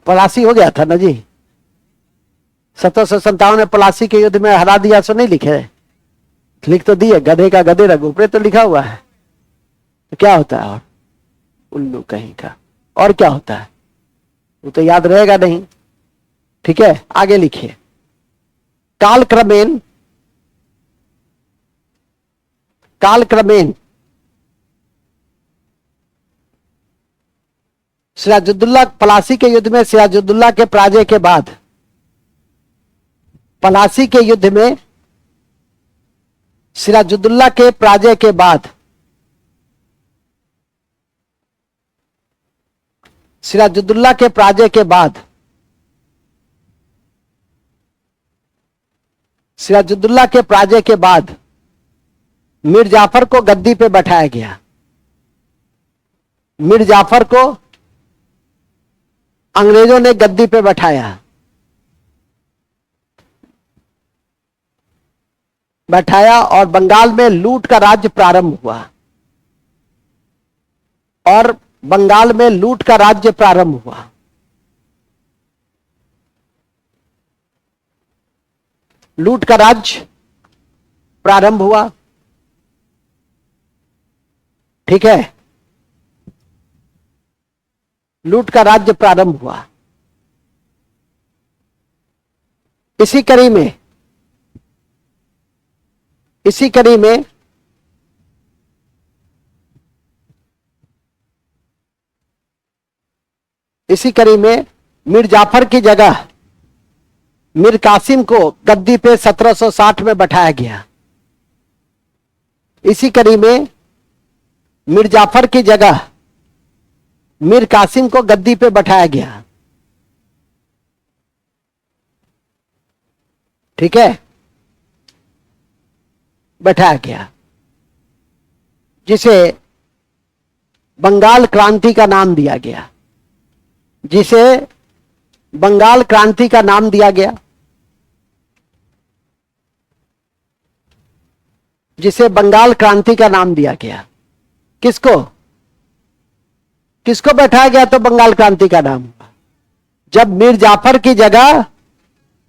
Speaker 1: पलासी हो गया था ना जी। 1757 में पलासी के युद्ध में हरा दिया, सो नहीं लिखे? लिख तो दिए, गधे का गधे रख, ऊपर तो लिखा हुआ है। तो क्या होता है? और उल्लू कहीं का, और क्या होता है? वो तो याद रहेगा नहीं। ठीक है, आगे लिखिए। कालक्रमेण सिराजुद्दौला, पलासी के युद्ध में सिराजुद्दौला के पराजय के बाद, पलासी के युद्ध में सिराजुद्दौला के पराजय के बाद, सिराजुद्दौला के पराजय के बाद, सिराजुद्दौला के पराजय के बाद मीर जाफर को गद्दी पे बैठाया गया। मीर जाफर को अंग्रेजों ने गद्दी पे बैठाया और बंगाल में लूट का राज्य प्रारंभ हुआ। और बंगाल में लूट का राज्य प्रारंभ हुआ। लूट का राज्य प्रारंभ हुआ। ठीक है, लूट का राज्य प्रारंभ हुआ। इसी कड़ी में मीर जाफर की जगह मीर कासिम को गद्दी पे 1760 में बैठाया गया। इसी कड़ी में मीर जाफर की जगह मीर कासिम को गद्दी पे बैठाया गया। ठीक है, बैठाया गया, जिसे बंगाल क्रांति का नाम दिया गया। जिसे बंगाल क्रांति का नाम दिया गया। जिसे बंगाल क्रांति का नाम दिया गया। किसको बैठाया गया तो बंगाल क्रांति का नाम? जब मीर जाफर की जगह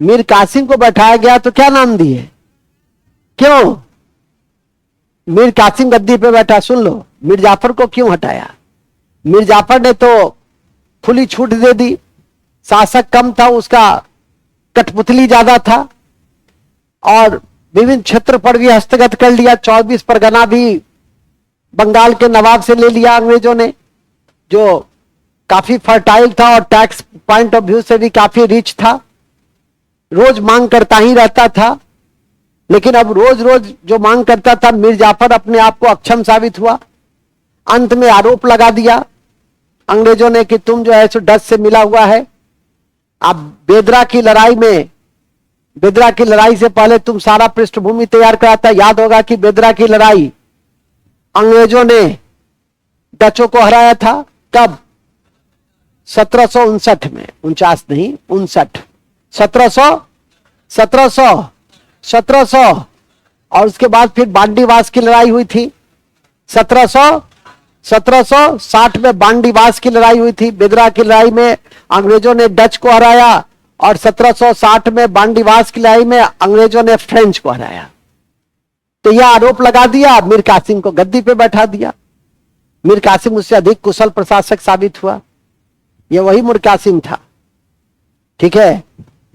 Speaker 1: मीर कासिम को बैठाया गया तो क्या नाम दिए? क्यों मीर कासिम गद्दी पे बैठा? सुन लो, मीर जाफर को क्यों हटाया? मीर जाफर ने तो खुली छूट दे दी। शासक कम था, उसका कठपुतली ज्यादा था और विभिन्न क्षेत्र पर भी हस्तगत कर लिया। 24 परगना भी बंगाल के नवाब से ले लिया अंग्रेजों ने, जो काफी फर्टाइल था और टैक्स पॉइंट ऑफ व्यू से भी काफी रिच था। रोज मांग करता ही रहता था। लेकिन अब रोज रोज जो मांग करता था, मीर जाफर अपने आप को अक्षम साबित हुआ। अंत में आरोप लगा दिया अंग्रेजों ने कि तुम जो है सो डच से मिला हुआ है। अब बेदरा की लड़ाई से पहले तुम सारा पृष्ठभूमि तैयार कराता। याद होगा कि बेदरा की लड़ाई अंग्रेजों ने डचों को हराया था। कब? 1759 में। 49 नहीं, 59। 1700 और उसके बाद फिर बांडीवास की लड़ाई हुई थी। 1760 में बांडीवास की लड़ाई हुई थी। बेदरा की लड़ाई में अंग्रेजों ने डच को हराया और 1760 में बांडीवास की लड़ाई में अंग्रेजों ने फ्रेंच को हराया। तो यह आरोप लगा दिया, मीर कासिम को गद्दी पे बैठा दिया। मीर कासिम उससे अधिक कुशल प्रशासक साबित हुआ। यह वही मीर कासिम था, ठीक है,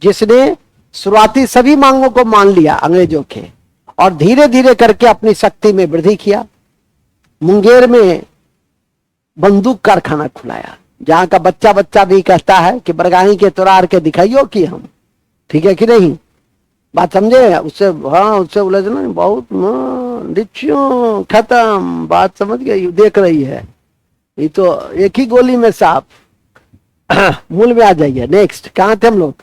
Speaker 1: जिसने शुरुआती सभी मांगों को मान लिया अंग्रेजों के और धीरे धीरे करके अपनी शक्ति में वृद्धि किया। मुंगेर में बंदूक कारखाना खुलाया, जहां का बच्चा बच्चा भी कहता है कि बरगाही के तोरार के दिखाइयो कि हम, ठीक है कि नहीं? बात समझे? उससे उससे उलझना बहुत डिच्चियों खत्म। बात समझ गई? देख रही है, ये तो एक ही गोली में सांप। मूल में आ जाइए। नेक्स्ट, कहां थे हम लोग?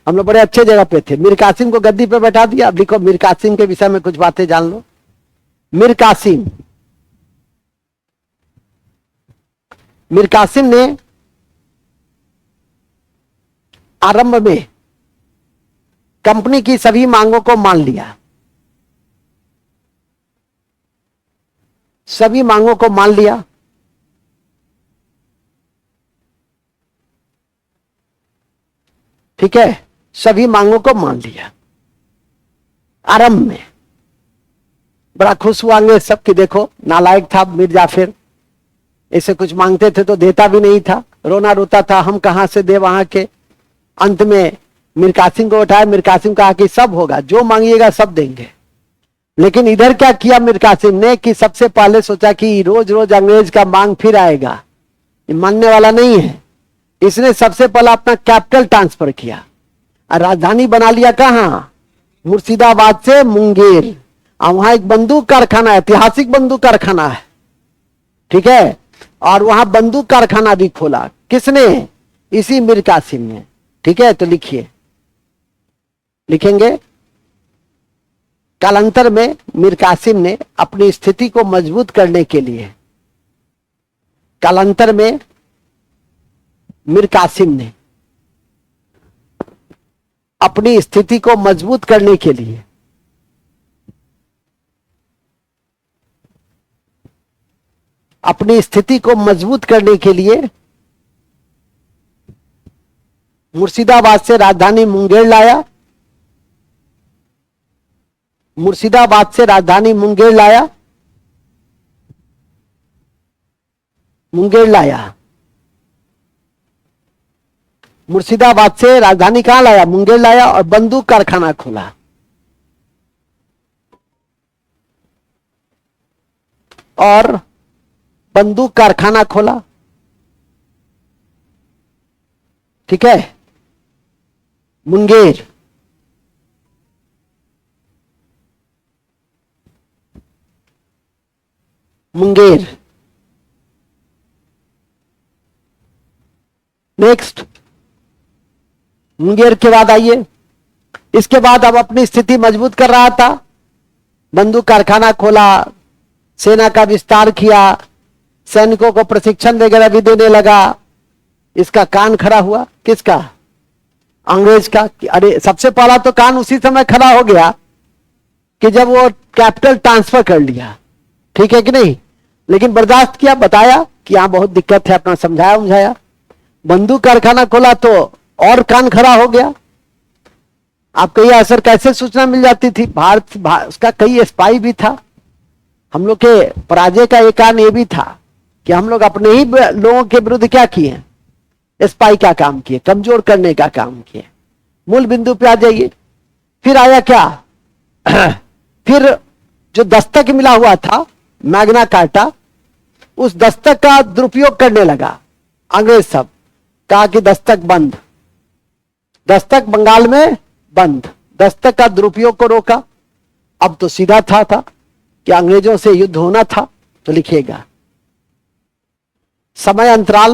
Speaker 1: हम लोग बड़े अच्छे जगह पे थे। मीर कासिम को गद्दी पे बैठा दिया। अब लिखो, मीर कासिम के विषय में कुछ बातें जान लो। मीर कासिम ने आरंभ में कंपनी की सभी मांगों को मान लिया। सभी मांगों को मान लिया। ठीक है, सभी मांगों को मान लिया। आरंभ में बड़ा खुश हुआ अंग्रेज सब कि देखो नालायक था मीर जाफिर, इसे कुछ मांगते थे तो देता भी नहीं था, रोना रोता था, हम कहां से दे वहां के। अंत में मीर कासिम को उठाया, मीर कासिम कहा कि सब होगा, जो मांगिएगा सब देंगे। लेकिन इधर क्या किया मीर कासिम ने कि सबसे पहले सोचा कि रोज रोज अंग्रेज का मांग फिर आएगा, ये मानने वाला नहीं है। इसने सबसे पहला अपना कैपिटल ट्रांसफर किया और राजधानी बना लिया कहां, मुर्शिदाबाद से मुंगेर। और वहां एक बंदूक कारखाना है, ऐतिहासिक बंदूक कारखाना है। ठीक है, और वहां बंदूक कारखाना भी खोला। किसने, इसी मीर कासिम ने। ठीक है, तो लिखिए, लिखेंगे कालांतर में मीर कासिम ने अपनी स्थिति को मजबूत करने के लिए, कालांतर में मीर कासिम ने अपनी स्थिति को मजबूत करने के लिए अपनी स्थिति को मजबूत करने के लिए मुर्शिदाबाद से राजधानी मुंगेर लाया, मुर्शिदाबाद से राजधानी मुंगेर लाया, मुंगेर लाया, मुर्शिदाबाद से राजधानी कहां लाया, मुंगेर लाया, और बंदूक कारखाना खोला। और बंदूक कारखाना खोला। ठीक है, मुंगेर, मुंगेर। नेक्स्ट, मुंगेर के बाद आइए, इसके बाद अब अपनी स्थिति मजबूत कर रहा था, बंदूक कारखाना खोला, सेना का विस्तार किया, सैनिकों को प्रशिक्षण वगैरह भी देने लगा। इसका कान खड़ा हुआ, किसका, अंग्रेज का। अरे सबसे पहला तो कान उसी समय खड़ा हो गया कि जब वो कैपिटल ट्रांसफर कर लिया। ठीक है कि नहीं, लेकिन बर्दाश्त किया, बताया कि यहां बहुत दिक्कत है, अपना समझाया उमझाया। बंदूक कारखाना खोला तो और कान खड़ा हो गया। आपको यह असर कैसे सूचना मिल जाती थी, भारत उसका कई स्पाई भी था। हम लोग के पराजय का एक कारण यह भी था कि हम लोग अपने ही लोगों के विरुद्ध क्या किए, स्पाई का काम किए, कमजोर करने का काम किए। मूल बिंदु पे आ जाइए। फिर आया क्या फिर जो दस्तक मिला हुआ था, मैग्ना कार्टा, उस दस्तक का दुरुपयोग करने लगा अंग्रेज सब। कहा कि दस्तक बंद, दस्तक बंगाल में बंद, दस्तक का दुरुपयोग को रोका। अब तो सीधा था कि अंग्रेजों से युद्ध होना था। तो लिखिएगा, समय अंतराल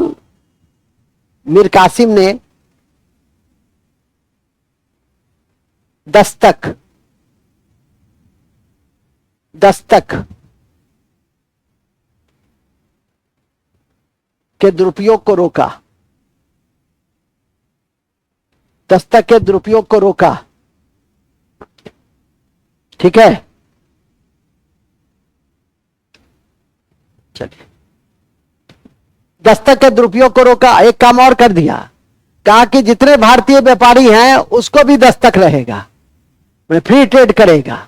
Speaker 1: मीर कासिम ने दस्तक के दुरुपयोग को रोका, दस्तक के दुरुपयोग को रोका। ठीक है, चलिए, दस्तक के दुरुपयोग को रोका। एक काम और कर दिया, कहा कि जितने भारतीय व्यापारी हैं उसको भी दस्तक रहेगा, फ्री ट्रेड करेगा।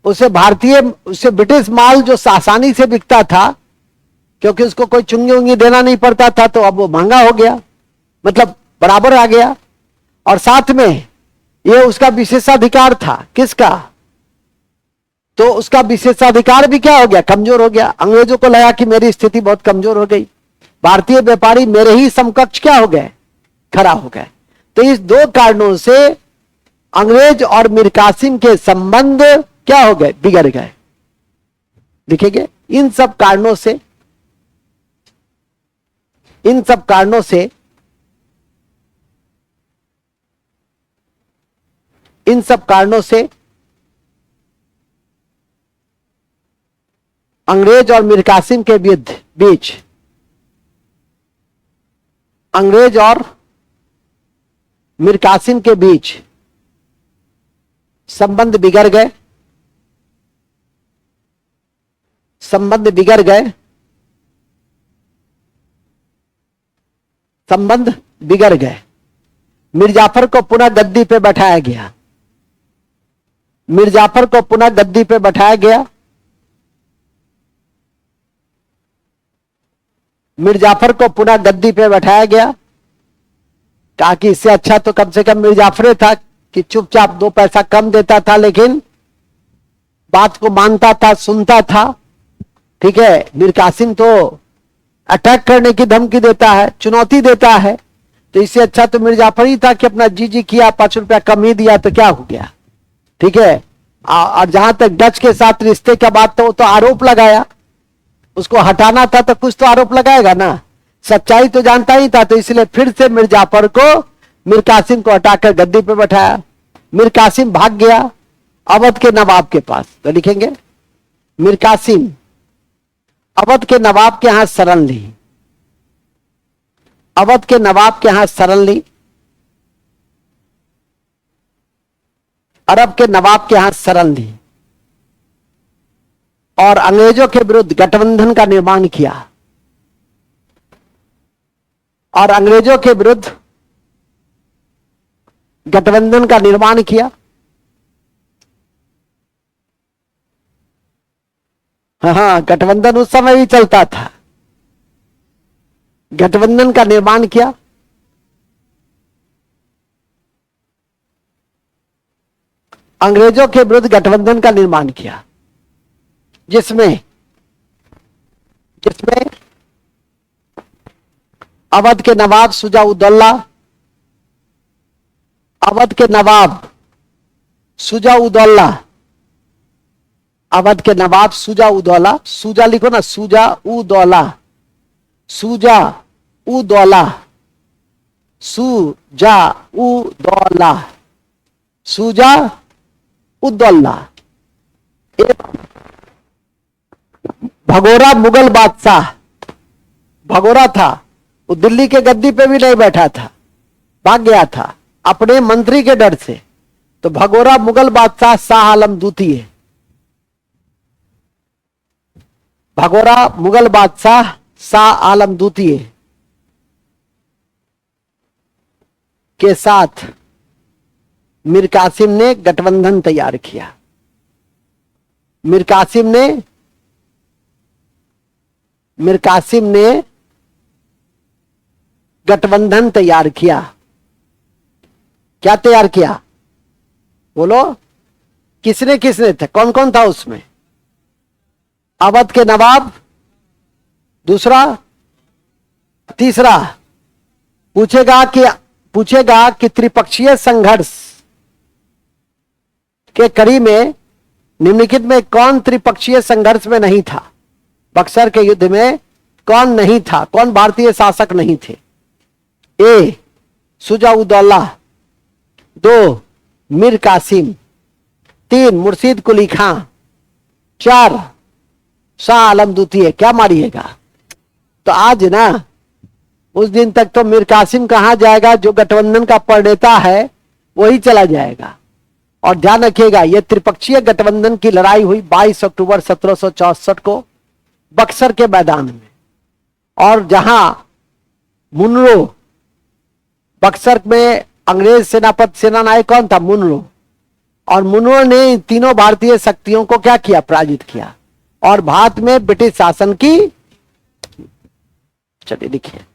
Speaker 1: उसे ब्रिटिश माल जो आसानी से बिकता था, क्योंकि उसको कोई चुंगी उंगी देना नहीं पड़ता था, तो अब वो महंगा हो गया, मतलब बराबर आ गया। और साथ में ये उसका विशेषाधिकार था, किसका, तो उसका विशेषाधिकार भी क्या हो गया, कमजोर हो गया। अंग्रेजों को लगा कि मेरी स्थिति बहुत कमजोर हो गई, भारतीय व्यापारी मेरे ही समकक्ष क्या हो गए, खड़ा हो गए। तो इस दो कारणों से अंग्रेज और मीर कासिम के संबंध क्या हो गए, बिगड़ गए। लिखेंगे, इन सब कारणों से अंग्रेज और मीर कासिम के बीच अंग्रेज और मीर कासिम के बीच संबंध बिगड़ गए, संबंध बिगड़ गए, संबंध बिगड़ गए। मीर जाफर को पुनः गद्दी पे बैठाया गया, मीर जाफर को पुनः गद्दी पे बैठाया गया। मीर जाफर को पुनः गद्दी पे बैठाया गया। कहा कि इससे अच्छा तो कम से कम मीर जाफर था कि चुपचाप 2 पैसा कम देता था लेकिन बात को मानता था, सुनता था। ठीक है, मीर कासिम तो अटैक करने की धमकी देता है, चुनौती देता है, तो इससे अच्छा तो मीर जाफर ही था कि अपना जी किया, 5 रुपया कम ही दिया तो क्या हो गया। ठीक है, और जहां तक डच के साथ रिश्ते का बात तो वो तो आरोप लगाया, उसको हटाना था तो कुछ तो आरोप लगाएगा ना, सच्चाई तो जानता ही था। तो इसलिए फिर से मीर जाफर को मीर कासिम को हटाकर गद्दी पे बैठाया। मीर कासिम भाग गया अवध के नवाब के पास। तो लिखेंगे मीर कासिम अवध के नवाब के यहां शरण ली, अवध के नवाब के यहां शरण ली, अरब के नवाब के यहां शरण ली और अंग्रेजों के विरुद्ध गठबंधन का निर्माण किया, और अंग्रेजों के विरुद्ध गठबंधन का निर्माण किया। हाँ, गठबंधन उस समय भी चलता था, गठबंधन का निर्माण किया। अंग्रेजों के विरुद्ध गठबंधन का निर्माण किया, जिसमें अवध के नवाब शुजा-उद-दौला, अवध के नवाब शुजा-उद-दौला, अवध के नवाब शुजा-उद-दौला, शुजा लिखो ना, शुजा-उद-दौला, शुजा-उद-दौला, शुजा-उद-दौला, शुजा-उद-दौला भगोरा मुगल बादशाह, भगोरा था वो, दिल्ली के गद्दी पे भी नहीं बैठा था, भाग गया था अपने मंत्री के डर से। तो भगोरा मुगल बादशाह शाह आलम द्वितीय, भगोरा मुगल बादशाह शाह आलम द्वितीय के साथ मीर कासिम ने गठबंधन तैयार किया। मीर कासिम ने गठबंधन तैयार किया। क्या तैयार किया बोलो? किसने किसने थे, कौन कौन था उसमें? अवध के नवाब, दूसरा, तीसरा पूछेगा कि त्रिपक्षीय संघर्ष के कड़ी में निम्नलिखित में कौन त्रिपक्षीय संघर्ष में नहीं था? बक्सर के युद्ध में कौन नहीं था, कौन भारतीय शासक नहीं थे? ए शुजा-उद-दौला, 2 मीर कासिम, 3 मुर्शीद कुली खां, 4 शाह आलम द्वितीय। क्या मारिएगा? तो आज ना, उस दिन तक तो मीर कासिम कहां जाएगा, जो गठबंधन का प्रणेता है वही चला जाएगा। और ध्यान रखिएगा, यह त्रिपक्षीय गठबंधन की लड़ाई हुई 22 अक्टूबर 1764 को बक्सर के मैदान में, और जहां मुनरो, बक्सर में अंग्रेज सेनानायक कौन था? मुनरो। और मुनरो ने तीनों भारतीय शक्तियों को क्या किया? पराजित किया, और भारत में ब्रिटिश शासन की, चलिए देखिए,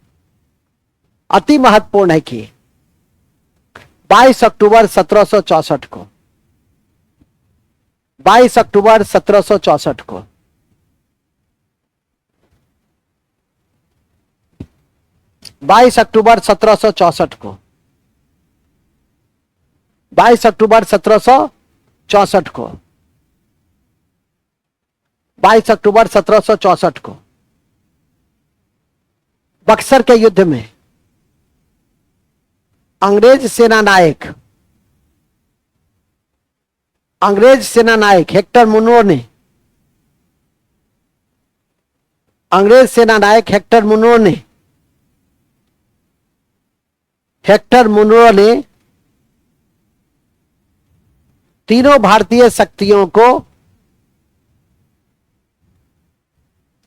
Speaker 1: अति महत्वपूर्ण है कि 22 अक्टूबर 1764 को, 22 अक्टूबर 1764 को 22 अक्टूबर 1764 को 22 अक्टूबर 1764 को 22 अक्टूबर 1764 को बक्सर के युद्ध में अंग्रेज सेनानायक हेक्टर मुनरो ने, अंग्रेज सेनानायक हेक्टर मुनरो ने तीनों भारतीय शक्तियों को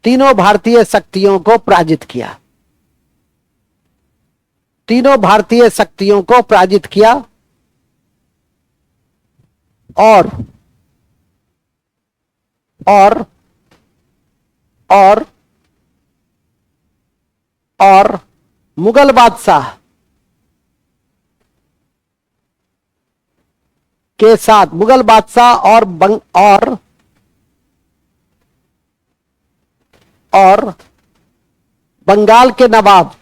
Speaker 1: तीनों भारतीय शक्तियों को पराजित किया, तीनों भारतीय शक्तियों को पराजित किया और और और और मुगल बादशाह के साथ, मुगल बादशाह और बंगाल के नवाब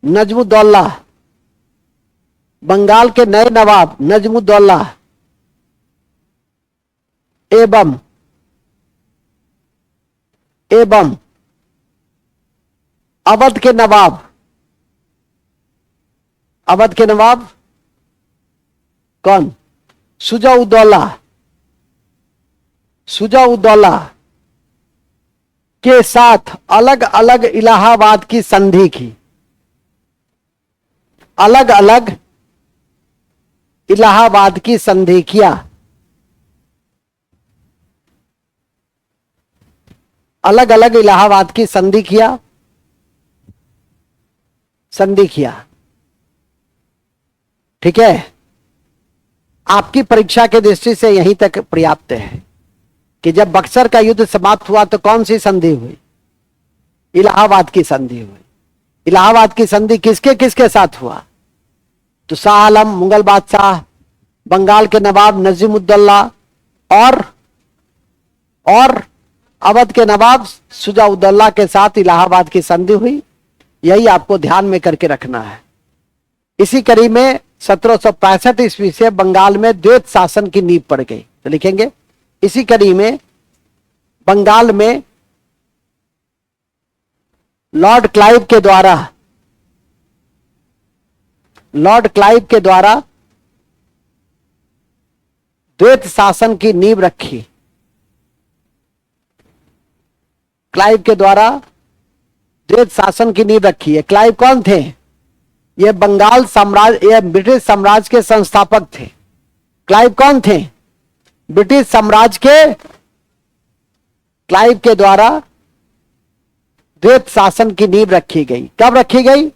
Speaker 1: नजमुद्दौला, बंगाल के नए नवाब नजमुद्दौला एवं अवध के नवाब, अवध के नवाब कौन? शुजा-उद-दौला, शुजा-उद-दौला के साथ अलग अलग इलाहाबाद की संधि की, अलग अलग इलाहाबाद की संधि किया, अलग अलग इलाहाबाद की संधि किया, संधि किया। ठीक है, आपकी परीक्षा के दृष्टि से यहीं तक पर्याप्त है कि जब बक्सर का युद्ध समाप्त हुआ तो कौन सी संधि हुई? इलाहाबाद की संधि हुई। इलाहाबाद की संधि किसके किसके साथ हुआ? तो शाह आलम मुगल बादशाह, बंगाल के नवाब नजीमुद्दौला और अवध के नवाब शुजा-उद-दौला के साथ इलाहाबाद की संधि हुई। यही आपको ध्यान में करके रखना है। इसी कड़ी में 1765 ईस्वी से बंगाल में द्वैत शासन की नींव पड़ गई। तो लिखेंगे इसी कड़ी में बंगाल में लॉर्ड क्लाइव के द्वारा द्वैत शासन की नींव रखी। क्लाइव के द्वारा द्वैत शासन की नींव रखी है। क्लाइव कौन थे? ये बंगाल साम्राज्य, ये ब्रिटिश साम्राज्य के संस्थापक थे। क्लाइव कौन थे? ब्रिटिश साम्राज्य के। क्लाइव के द्वारा द्वैत शासन की नींव रखी गई। कब रखी गई?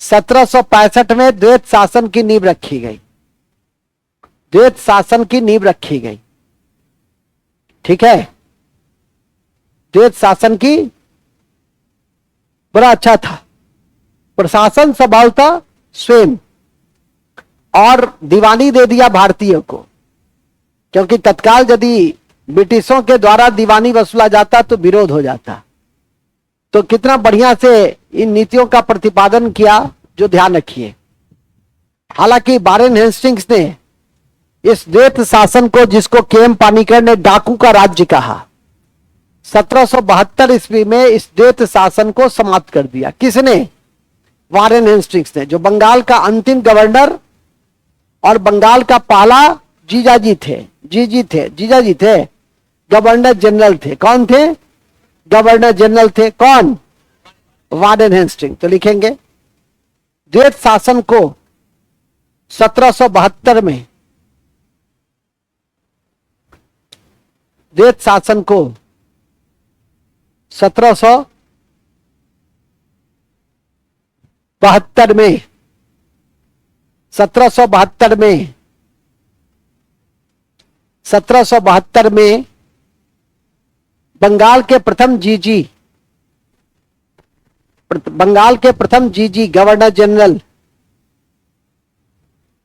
Speaker 1: 1765 में द्वैत शासन की नींव रखी गई। द्वैत शासन की नींव रखी गई। ठीक है, द्वैत शासन की बड़ा अच्छा था। प्रशासन संभालता स्वयं और दीवानी दे दिया भारतीयों को, क्योंकि तत्काल यदि ब्रिटिशों के द्वारा दीवानी वसूला जाता तो विरोध हो जाता। तो कितना बढ़िया से इन नीतियों का प्रतिपादन किया, जो ध्यान रखिए। हालांकि वारेन हेस्टिंग्स ने इस द्वैत शासन को, जिसको के.एम. पानीकर ने डाकू का राज्य कहा, 1772 ईस्वी में इस द्वैत शासन को समाप्त कर दिया। किसने? वारेन हेस्टिंग्स ने, जो बंगाल का अंतिम गवर्नर और बंगाल का पहला जीजाजी थे, गवर्नर जनरल थे। कौन थे? गवर्नर जनरल थे। कौन? Warren Hastings. तो लिखेंगे द्वैत शासन को 1772 में, द्वैत शासन को 1772 में 1772 में बंगाल के प्रथम जीजी गवर्नर जनरल,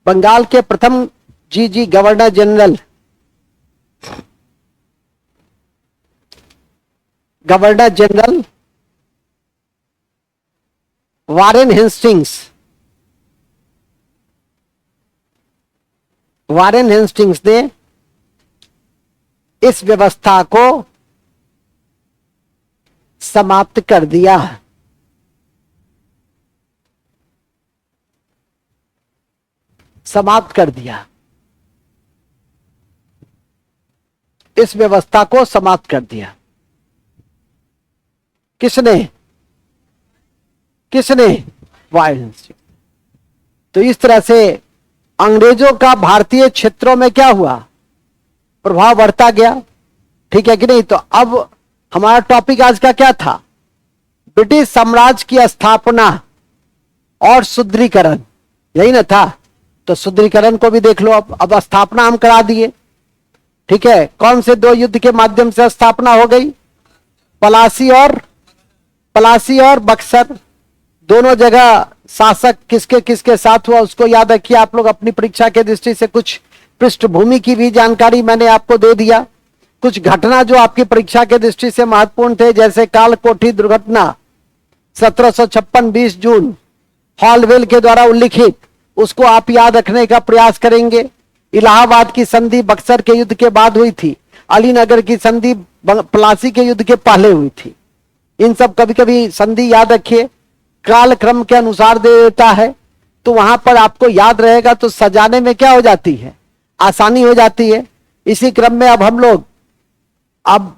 Speaker 1: बंगाल के प्रथम जीजी गवर्नर जनरल वारेन हेस्टिंग्स ने इस व्यवस्था को समाप्त कर दिया। इस व्यवस्था को समाप्त कर दिया। किसने? Warren Hastings. तो इस तरह से अंग्रेजों का भारतीय क्षेत्रों में क्या हुआ? प्रभाव बढ़ता गया। ठीक है कि नहीं? तो अब हमारा टॉपिक आज का क्या था? ब्रिटिश साम्राज्य की स्थापना और सुदृढ़ीकरण, यही ना था? तो सुदृढ़ीकरण को भी देख लो। अब स्थापना हम करा दिए, ठीक है। कौन से दो युद्ध के माध्यम से स्थापना हो गई? पलासी और बक्सर, दोनों जगह शासक किसके किसके साथ हुआ उसको याद रखिए। आप लोग अपनी परीक्षा के दृष्टि से कुछ पृष्ठभूमि की भी जानकारी मैंने आपको दे दिया। कुछ घटना जो आपकी परीक्षा के दृष्टि से महत्वपूर्ण थे, जैसे कालकोठी दुर्घटना 1756 20 जून हॉलवेल के द्वारा उल्लिखित, उसको आप याद रखने का प्रयास करेंगे। इलाहाबाद की संधि बक्सर के युद्ध के बाद हुई थी। अलीनगर की संधि प्लासी के युद्ध के पहले हुई थी। इन सब कभी कभी संधि याद रखिए, कालक्रम के अनुसार दे देता है, तो वहां पर आपको याद रहेगा, तो सजाने में क्या हो जाती है? आसानी हो जाती है। इसी क्रम में अब हम लोग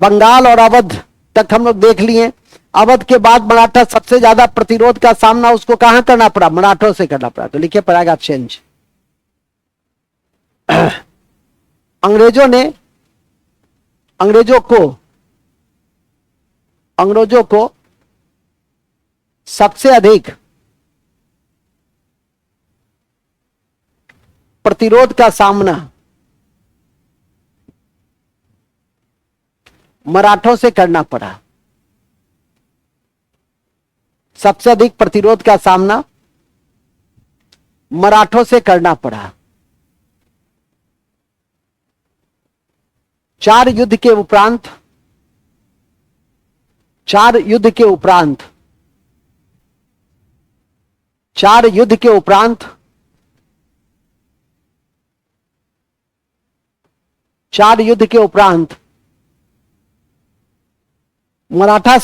Speaker 1: बंगाल और अवध तक हम लोग देख लिए। अवध के बाद मराठा सबसे ज्यादा प्रतिरोध का सामना उसको कहां करना पड़ा? मराठों से करना पड़ा। तो लिखिए पैराग्राफ चेंज। अंग्रेजों को सबसे अधिक प्रतिरोध का सामना मराठों से करना पड़ा। सबसे अधिक प्रतिरोध का सामना मराठों से करना पड़ा। 4 युद्ध के उपरांत 4 युद्ध के उपरांत 4 युद्ध के उपरांत 4 युद्ध के उपरांत मराठा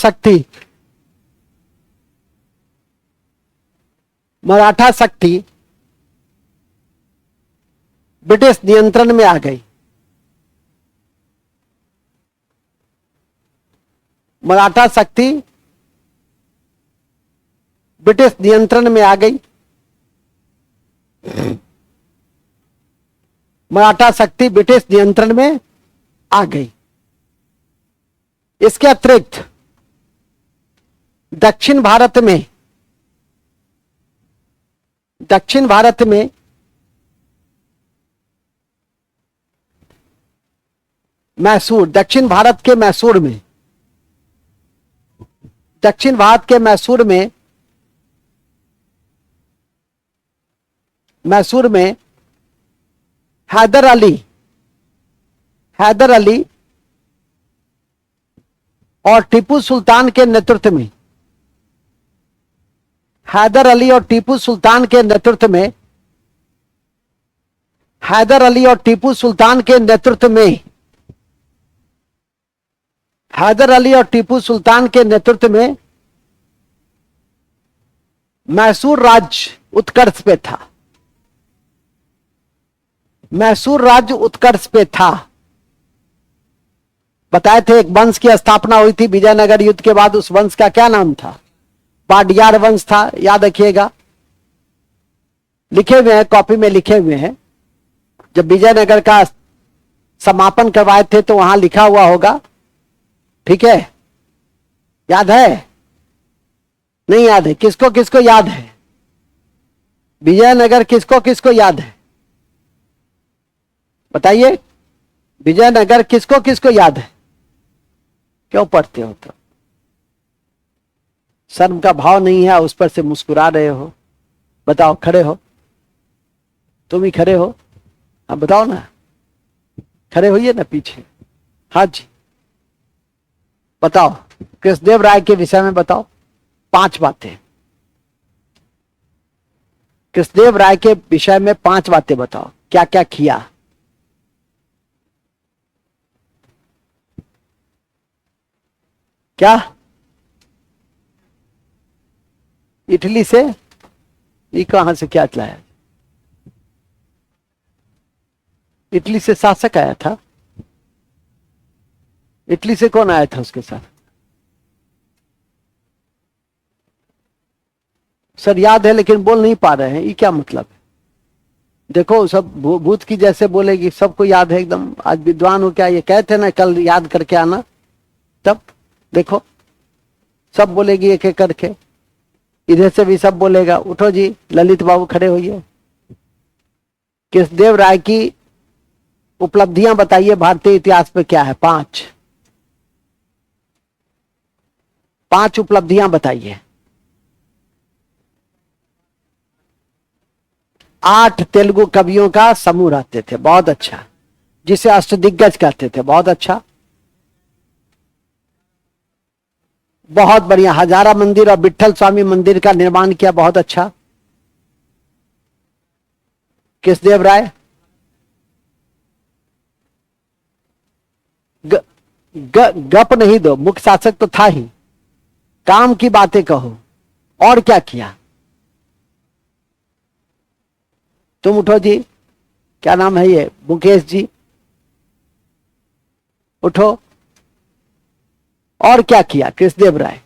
Speaker 1: शक्ति ब्रिटिश नियंत्रण में आ गई। मराठा शक्ति ब्रिटिश नियंत्रण में आ गई। मराठा शक्ति ब्रिटिश नियंत्रण में आ गई। इसके अतिरिक्त दक्षिण भारत में मैसूर, दक्षिण भारत के मैसूर में हैदर अली और टीपू सुल्तान के नेतृत्व में हैदर अली और टीपू सुल्तान के नेतृत्व में मैसूर राज्य उत्कर्ष पे था। बताए थे एक वंश की स्थापना हुई थी विजयनगर युद्ध के बाद। उस वंश का क्या नाम था? पाडियार वंश था, याद रखिएगा। लिखे हुए हैं, कॉपी में लिखे हुए हैं। जब विजयनगर का समापन करवाए थे तो वहां लिखा हुआ होगा, ठीक है? याद है? नहीं याद है? किसको किसको याद है? विजयनगर किसको किसको याद है? बताइए, विजयनगर किसको किसको याद है? क्यों पढ़ते हो? तो शर्म का भाव नहीं है, उस पर से मुस्कुरा रहे हो। बताओ, खड़े हो? तुम ही खड़े हो? हाँ बताओ ना, खड़े होइए ना पीछे। हाँ जी, बताओ, कृष्णदेव राय के विषय में बताओ 5 बातें। कृष्णदेव राय के विषय में 5 बातें बताओ, क्या क्या किया। क्या? इटली से? ये कहां से क्या लाया? इटली से शासक आया था? इटली से कौन आया था उसके साथ? सर याद है लेकिन बोल नहीं पा रहे हैं, ये क्या मतलब है? देखो, सब भूत की जैसे बोलेगी, सबको याद है एकदम। आज विद्वान हो क्या? ये कहते ना कल याद करके आना, तब देखो सब बोलेगी एक एक करके, इधर से भी सब बोलेगा। उठो जी, ललित बाबू खड़े होइए। कृष्णदेव राय की उपलब्धियां बताइए भारतीय इतिहास में क्या है? 5 उपलब्धियां बताइए। 8 तेलुगु कवियों का समूह रहते थे, बहुत अच्छा, जिसे अष्टदिग्गज कहते थे, बहुत अच्छा, बहुत बढ़िया। हजारा मंदिर और विठल स्वामी मंदिर का निर्माण किया, बहुत अच्छा। कृष्णदेव राय। गप नहीं दो, मुख्य शासक तो था ही, काम की बातें कहो। और क्या किया? तुम उठो जी, क्या नाम है ये, मुकेश जी उठो। और क्या किया कृष्णदेव राय?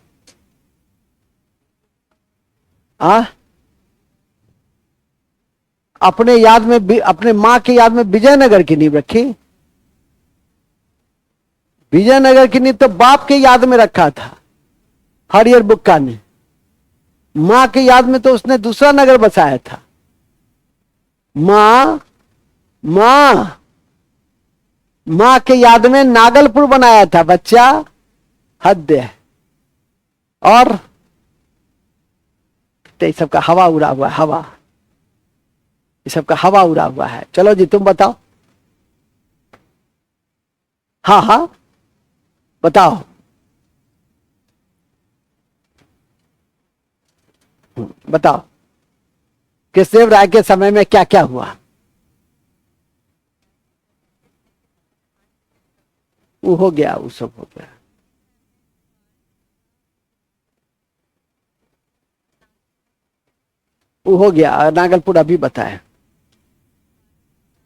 Speaker 1: अपने याद में, अपने मां की याद में विजयनगर की नींव रखी। विजयनगर की नींव तो बाप के याद में रखा था हरिहर बुक्का ने, मां की याद में तो उसने दूसरा नगर बसाया था। मां मां मां के याद में नागलपुर बनाया था बच्चा, हद है। और तो सबका हवा उड़ा हुआ, हवा, ये सबका हवा उड़ा हुआ है। चलो जी तुम बताओ। हाँ हाँ बताओ। बताओ कृष्णदेव राय के समय में क्या क्या हुआ? वो हो गया, वो सब हो गया। वो हो गया, नागलपुर अभी बताए।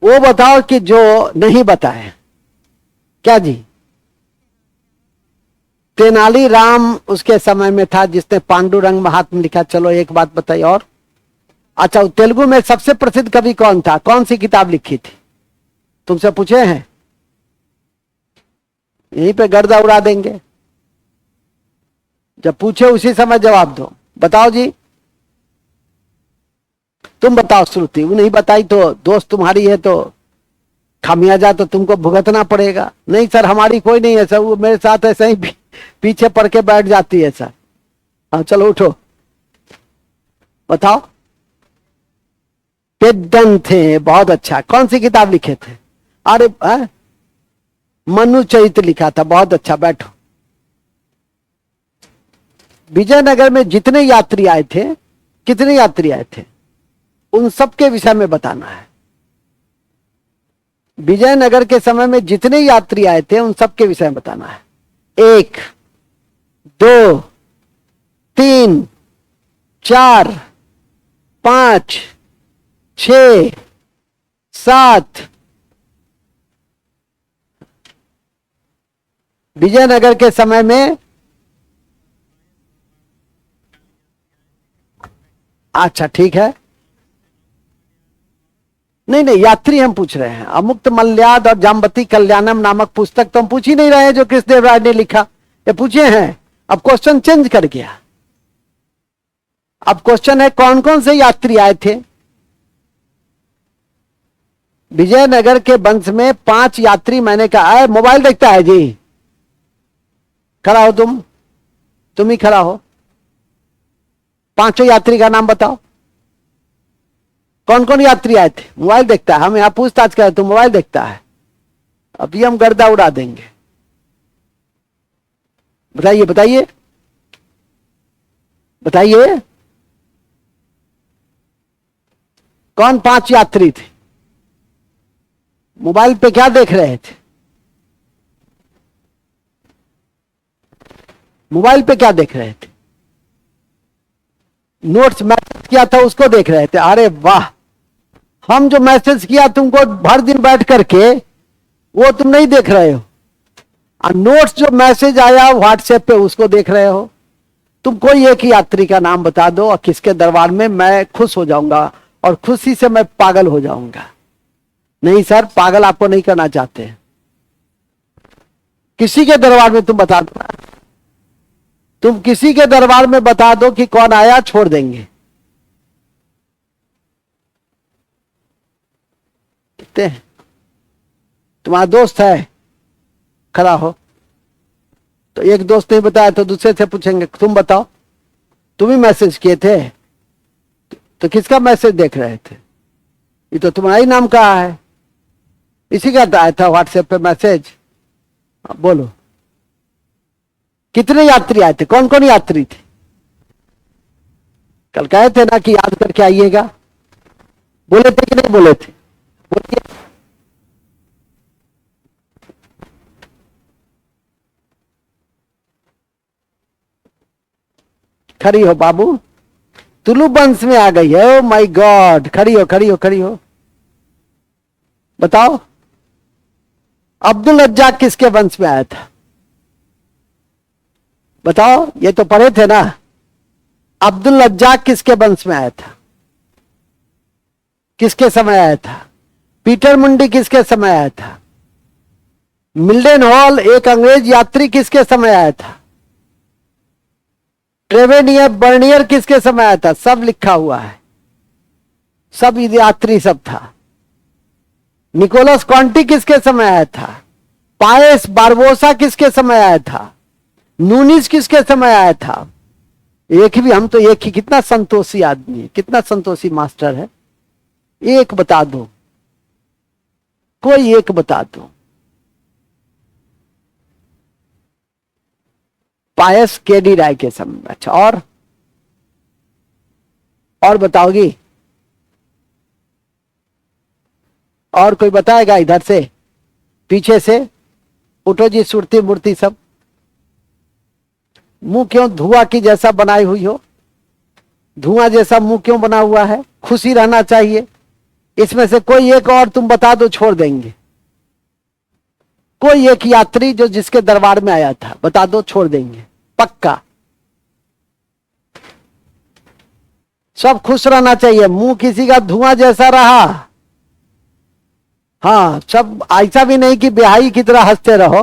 Speaker 1: वो बताओ कि जो नहीं बताए। क्या जी? तेनालीराम उसके समय में था, जिसने पांडुरंग महात्म लिखा। चलो एक बात बताइए और। अच्छा, तेलुगु में सबसे प्रसिद्ध कवि कौन था? कौन सी किताब लिखी थी? तुमसे पूछे हैं, यहीं पे गर्दा उड़ा देंगे। जब पूछे उसी समय जवाब दो। बताओ जी, तुम बताओ श्रुति। वो नहीं बताई तो दोस्त तुम्हारी है तो खामियाजा तो तुमको भुगतना पड़ेगा। नहीं सर हमारी कोई नहीं है सर, वो मेरे साथ ऐसे ही पीछे पड़ के बैठ जाती है सर। हाँ चलो उठो, बताओ। पेड्डन थे, बहुत अच्छा। कौन सी किताब लिखे थे? अरे मनु चरित्र लिखा था, बहुत अच्छा। बैठो। विजयनगर में जितने यात्री आए थे, कितने यात्री आए थे, उन सबके विषय में बताना है। विजयनगर के समय में जितने यात्री आए थे उन सबके विषय में बताना है। 1 2 3 4 5 6 7। विजयनगर के समय में, अच्छा ठीक है। नहीं नहीं, यात्री हम पूछ रहे हैं। अमुक्त मल्याद और जाम्बती कल्याणम नामक पुस्तक तो हम पूछ ही नहीं रहे हैं जो कृष्णदेव राय ने लिखा, ये पूछे हैं। अब क्वेश्चन चेंज कर गया। अब क्वेश्चन है कौन कौन से यात्री आए थे? विजयनगर के वंश में 5 यात्री मैंने कहा है। मोबाइल देखता है जी, खड़ा हो तुम ही खड़ा हो। 5 यात्री का नाम बताओ, कौन कौन यात्री आए थे? मोबाइल देखता है, हम यहां पूछताछ करें तो मोबाइल देखता है। अभी हम गर्दा उड़ा देंगे। बताइए बताइए बताइए, कौन 5 यात्री थे? मोबाइल पे क्या देख रहे थे? मोबाइल पे क्या देख रहे थे? नोट्स मैसेज किया था उसको देख रहे थे। अरे वाह, हम जो मैसेज किया तुमको भर दिन बैठ करके, वो तुम नहीं देख रहे हो। और नोट्स जो मैसेज आया व्हाट्सएप पे उसको देख रहे हो। तुम कोई एक यात्री का नाम बता दो और किसके दरबार में, मैं खुश हो जाऊंगा और खुशी से मैं पागल हो जाऊंगा। नहीं सर, पागल आपको नहीं करना चाहते। किसी के दरबार में तुम बता दो। तुम किसी के दरबार में बता दो कि कौन आया, छोड़ देंगे। देखते हैं, तुम्हारा दोस्त है, खड़ा हो, तो एक दोस्त नहीं बताया तो दूसरे से पूछेंगे तुम बताओ, तुम ही मैसेज किए थे, तो किसका मैसेज देख रहे थे? ये तो तुम्हारा ही नाम का है, इसी का आया था व्हाट्सएप पे मैसेज। बोलो कितने यात्री आए थे, कौन कौन यात्री थे? कल कहे थे ना कि याद करके आइएगा, बोले थे कि नहीं बोले थे? बोलिए। खड़ी हो बाबू, तुलु वंश में आ गई है। ओ माय गॉड, खड़ी हो खड़ी हो खड़ी हो, बताओ अब्दुल रज्जाक किसके वंश में आया था? बताओ, ये तो पढ़े थे ना, अब्दुल रज्जाक किसके वंश में आया था? किसके समय आया था? पीटर मुंडी किसके समय आया था? मिल्डन हॉल एक अंग्रेज यात्री किसके समय आया था? ट्रेवेनियर बर्नियर किसके समय आया था? सब लिखा हुआ है, सब यात्री सब था। निकोलस कॉन्टी किसके समय आया था? पायस बारबोसा किसके समय आया था? नूनिस किसके समय आया था? एक भी, हम तो एक ही, कितना संतोषी आदमी है, कितना संतोषी मास्टर है। एक बता दो, कोई एक बता दो। पायस केडी राय के समय में। अच्छा, और बताओगी? और कोई बताएगा इधर से, पीछे से? उठो जी, सुरती मूर्ति सब। मुंह क्यों धुआं की जैसा बनाई हुई हो? धुआं जैसा मुंह क्यों बना हुआ है? खुशी रहना चाहिए। इसमें से कोई एक और तुम बता दो, छोड़ देंगे। कोई एक यात्री जो जिसके दरबार में आया था, बता दो, छोड़ देंगे पक्का। सब खुश रहना चाहिए, मुंह किसी का धुआं जैसा रहा। हाँ, सब ऐसा भी नहीं कि बेहाई की तरह हंसते रहो।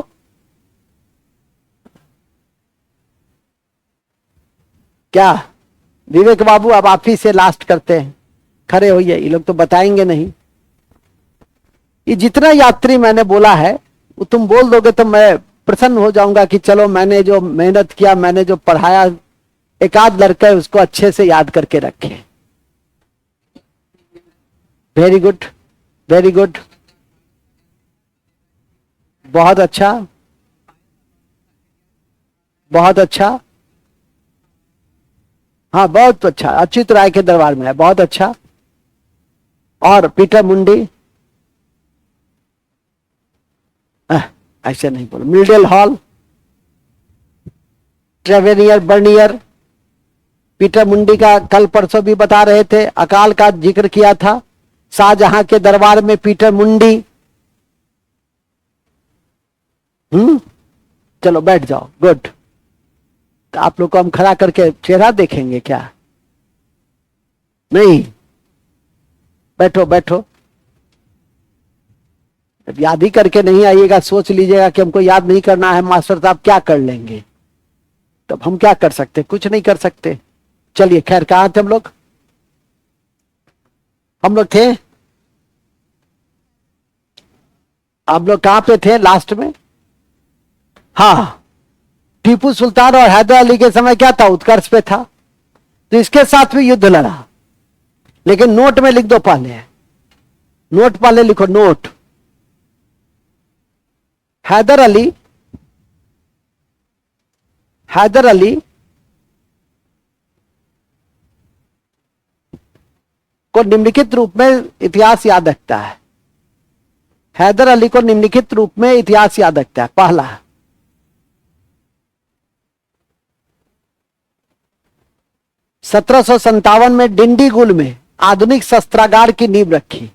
Speaker 1: क्या विवेक बाबू, अब आप ही से लास्ट करते हैं, खड़े होइए, ये लोग तो बताएंगे नहीं। ये जितना यात्री मैंने बोला है वो तुम बोल दोगे तो मैं प्रसन्न हो जाऊंगा कि चलो मैंने जो मेहनत किया, मैंने जो पढ़ाया, एक आध लड़का है उसको अच्छे से याद करके रखे। वेरी गुड, वेरी गुड, बहुत अच्छा, बहुत अच्छा, हाँ बहुत अच्छा, अच्युत राय के दरबार में है, बहुत अच्छा। और पीटर मुंडी, ऐसे नहीं बोलो। मिल्डन हॉल, ट्रेवेनियर बर्नियर, पीटर मुंडी का कल परसों भी बता रहे थे, अकाल का जिक्र किया था। शाहजहां के दरबार में पीटर मुंडी। चलो बैठ जाओ, गुड। तो आप लोग को हम खड़ा करके चेहरा देखेंगे क्या? नहीं, बैठो बैठो। जब याद ही करके नहीं आइएगा, सोच लीजिएगा कि हमको याद नहीं करना है मास्टर साहब, क्या कर लेंगे? तब हम क्या कर सकते? कुछ नहीं कर सकते। चलिए खैर, कहां थे हम लोग? हम लोग थे, आप लोग कहां पे थे लास्ट में? हाँ, टीपू सुल्तान और हैदर अली के समय क्या था? उत्कर्ष पे था, तो इसके साथ भी युद्ध लड़ा। लेकिन नोट में लिख दो पहले, नोट पहले लिखो, नोट। हैदर अली, हैदर अली को निम्नलिखित रूप में इतिहास याद रखता है। हैदर अली को निम्नलिखित रूप में इतिहास याद रखता है। पहला, 1757 में डिंडीगुल में आधुनिक शस्त्रागार की नींव रखी।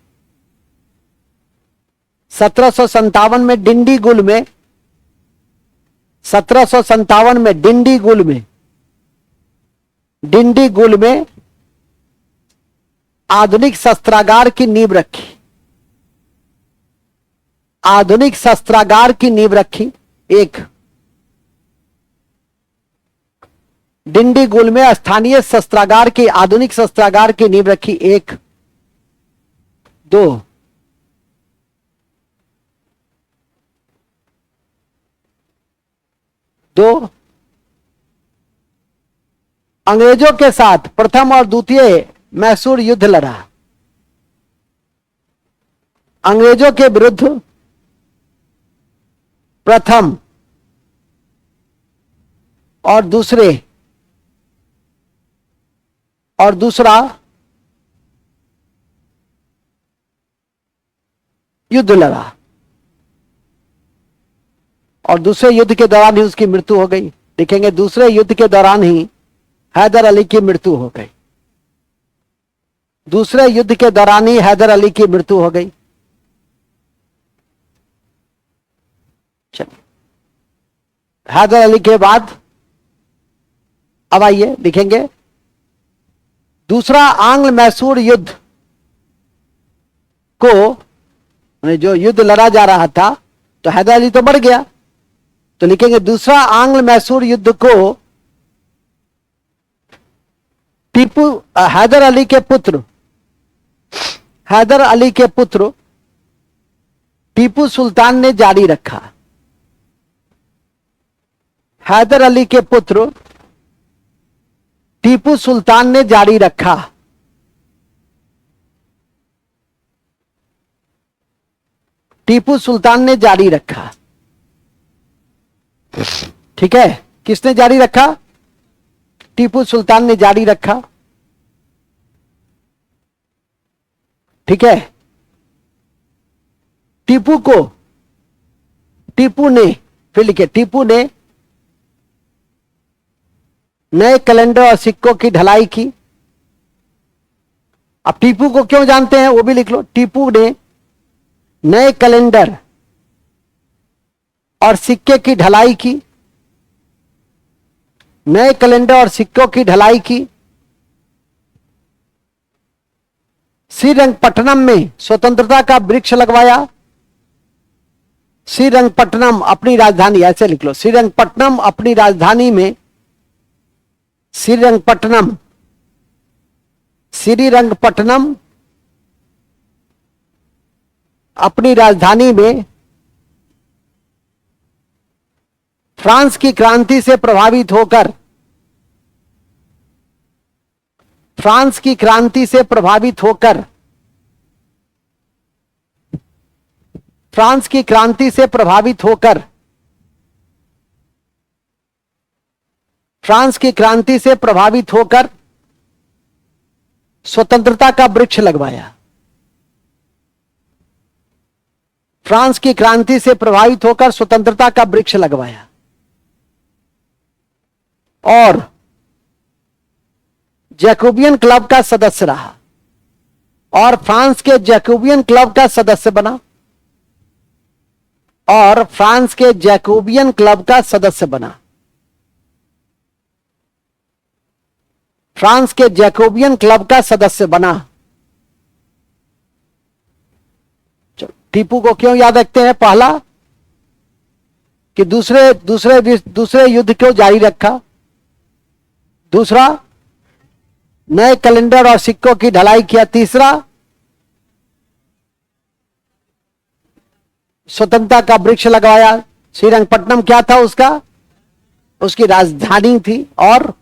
Speaker 1: 1757 में डिंडीगुल में, 1757 में डिंडीगुल में, डिंडीगुल में आधुनिक शस्त्रागार की नींव रखी। आधुनिक शस्त्रागार की नींव रखी। एक, डिंडीगुल में स्थानीय शस्त्रागार की, आधुनिक शस्त्रागार की नींव रखी। 1 2 2 अंग्रेजों के साथ प्रथम और द्वितीय मैसूर युद्ध लड़ा। अंग्रेजों के विरुद्ध प्रथम और दूसरा युद्ध लड़ा, और दूसरे युद्ध के दौरान ही उसकी मृत्यु हो गई। लिखेंगे दूसरे युद्ध के दौरान ही हैदर अली की मृत्यु हो गई। दूसरे युद्ध के दौरान ही हैदर अली की मृत्यु हो गई। चलिए, हैदर अली के बाद अब आइए लिखेंगे दूसरा आंग्ल मैसूर युद्ध को, जो युद्ध लड़ा जा रहा था, तो हैदर अली तो मर गया, तो लिखेंगे दूसरा आंग्ल मैसूर युद्ध को हैदर अली के पुत्र टीपू सुल्तान ने जारी रखा। हैदर अली के पुत्र टीपू सुल्तान ने जारी रखा। टीपू सुल्तान ने जारी रखा। ठीक है, किसने जारी रखा? टीपू सुल्तान ने जारी रखा। ठीक है, टीपू ने, फिर लिखे टीपू ने नए कैलेंडर और सिक्कों की ढलाई की। अब टीपू को क्यों जानते हैं वो भी लिख लो। टीपू ने नए कैलेंडर और सिक्के की ढलाई की। नए कैलेंडर और सिक्कों की ढलाई की। श्रीरंगपट्टनम में स्वतंत्रता का वृक्ष लगवाया। श्रीरंगपट्टनम अपनी राजधानी, ऐसे लिख लो, श्रीरंगपट्टनम अपनी राजधानी में, श्रीरंगपट्टनम अपनी राजधानी में फ्रांस की क्रांति से प्रभावित होकर, फ्रांस की क्रांति से प्रभावित होकर, फ्रांस की क्रांति से प्रभावित होकर, फ्रांस की क्रांति से प्रभावित होकर स्वतंत्रता का वृक्ष लगवाया। फ्रांस की क्रांति से प्रभावित होकर स्वतंत्रता का वृक्ष लगवाया और जैकोबियन क्लब का सदस्य रहा और फ्रांस के जैकोबियन क्लब का सदस्य बना और फ्रांस के जैकोबियन क्लब का सदस्य बना। फ्रांस के जैकोबियन क्लब का सदस्य बना। टीपू को क्यों याद रखते हैं? पहला कि दूसरे युद्ध क्यों जारी रखा। दूसरा, नए कैलेंडर और सिक्कों की ढलाई किया। तीसरा, स्वतंत्रता का वृक्ष लगवाया। श्रीरंगपट्टनम क्या था उसकी राजधानी थी और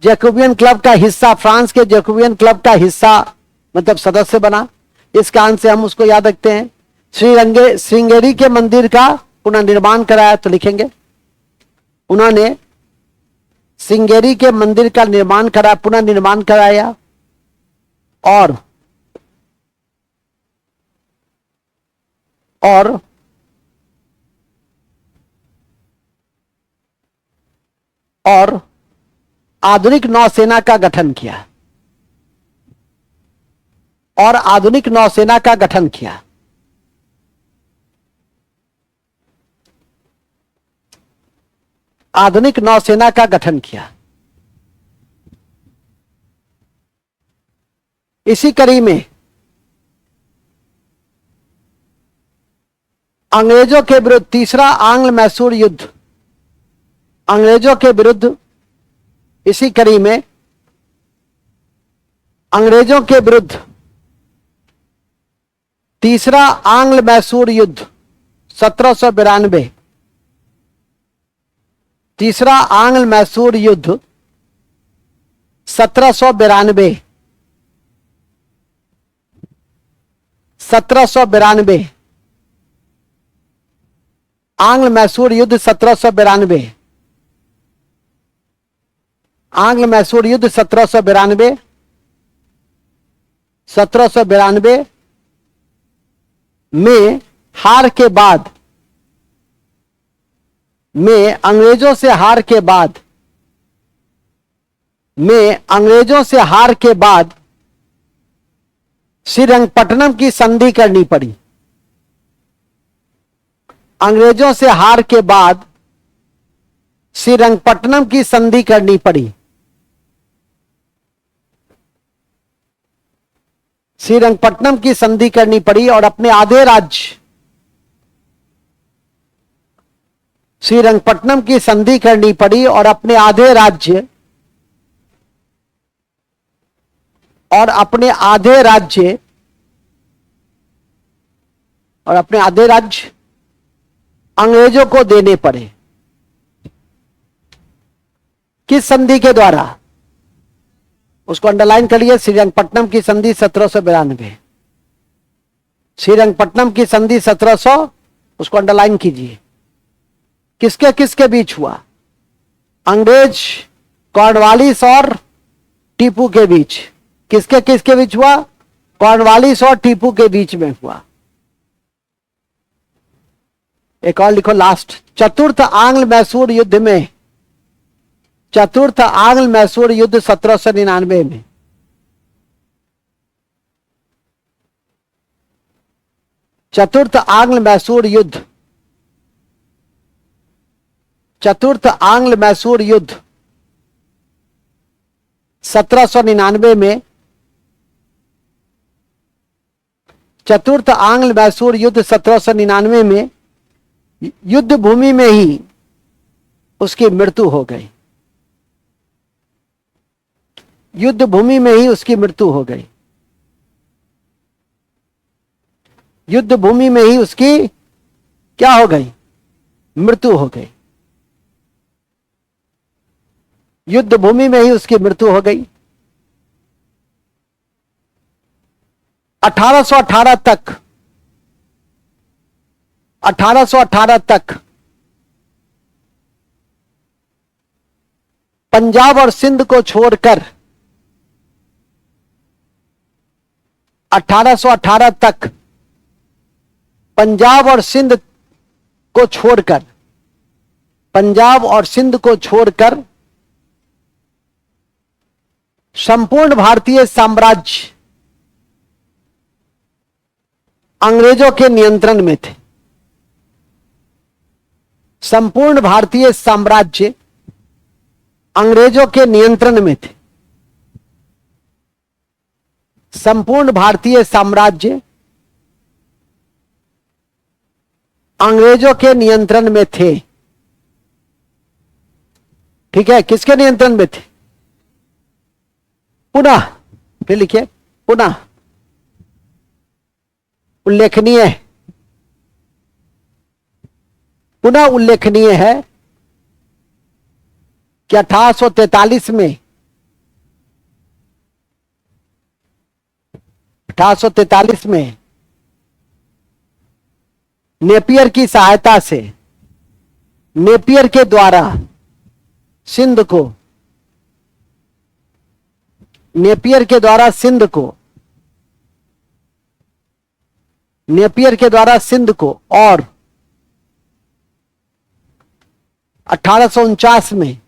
Speaker 1: जैकोबियन क्लब का हिस्सा, फ्रांस के जैकोबियन क्लब का हिस्सा मतलब सदस्य बना। इस कारण से हम उसको याद रखते हैं। श्रृंगेरी के मंदिर का पुनर्निर्माण कराया, तो लिखेंगे उन्होंने श्रृंगेरी के मंदिर का निर्माण कराया, पुनर्निर्माण कराया और आधुनिक नौसेना का गठन किया और आधुनिक नौसेना का गठन किया। आधुनिक नौसेना का गठन किया। इसी कड़ी में अंग्रेजों के विरुद्ध तीसरा आंग्ल मैसूर युद्ध, अंग्रेजों के विरुद्ध इसी कड़ी में अंग्रेजों के विरुद्ध तीसरा आंग्ल मैसूर युद्ध 1792, तीसरा आंग्ल मैसूर युद्ध 1792, 1792, आंग्ल मैसूर युद्ध 1792, आंग्ल मैसूर युद्ध 1792, 1792 में हार के बाद, में अंग्रेजों से हार के बाद, में अंग्रेजों से हार के बाद श्रीरंगपट्टनम की संधि करनी पड़ी। अंग्रेजों से हार के बाद श्रीरंगपट्टनम की संधि करनी पड़ी। श्रीरंगपट्टनम की संधि करनी पड़ी और अपने आधे राज्य, श्रीरंगपट्टनम की संधि करनी पड़ी और अपने आधे राज्य, और अपने आधे राज्य, और अपने आधे राज्य अंग्रेजों को देने पड़े। किस संधि के द्वारा? उसको अंडरलाइन करिए, श्रीरंगपट्टनम की संधि 1792, श्रीरंगपट्टनम की संधि 1700, उसको अंडरलाइन कीजिए। किसके किसके बीच हुआ? अंग्रेज, कॉर्नवालिस और टीपू के बीच। किसके किसके बीच हुआ? कॉर्नवालिस और टीपू के बीच में हुआ। एक और लिखो लास्ट, चतुर्थ आंग्ल मैसूर युद्ध में, चतुर्थ आंग्ल मैसूर युद्ध 1799 में, चतुर्थ आंग्ल मैसूर युद्ध, चतुर्थ आंग्ल मैसूर युद्ध 1799 में, चतुर्थ आंग्ल मैसूर युद्ध 1799 में युद्ध भूमि में ही उसकी मृत्यु हो गई। युद्ध भूमि में ही उसकी मृत्यु हो गई। युद्ध भूमि में ही उसकी क्या हो गई? मृत्यु हो गई। युद्ध भूमि में ही उसकी मृत्यु हो गई। 1818 तक, 1818 तक पंजाब और सिंध को छोड़कर, 1818 तक पंजाब और सिंध को छोड़कर, पंजाब और सिंध को छोड़कर संपूर्ण भारतीय साम्राज्य अंग्रेजों के नियंत्रण में थे। संपूर्ण भारतीय साम्राज्य अंग्रेजों के नियंत्रण में थे। संपूर्ण भारतीय साम्राज्य अंग्रेजों के नियंत्रण में थे। ठीक है, किसके नियंत्रण में थे? पुनः फिर लिखिए, पुनः उल्लेखनीय, पुनः उल्लेखनीय है कि 1843 में, 1843 में नेपियर की सहायता से, नेपियर के द्वारा सिंध को, नेपियर के द्वारा सिंध को, नेपियर के द्वारा सिंध को और 1849 में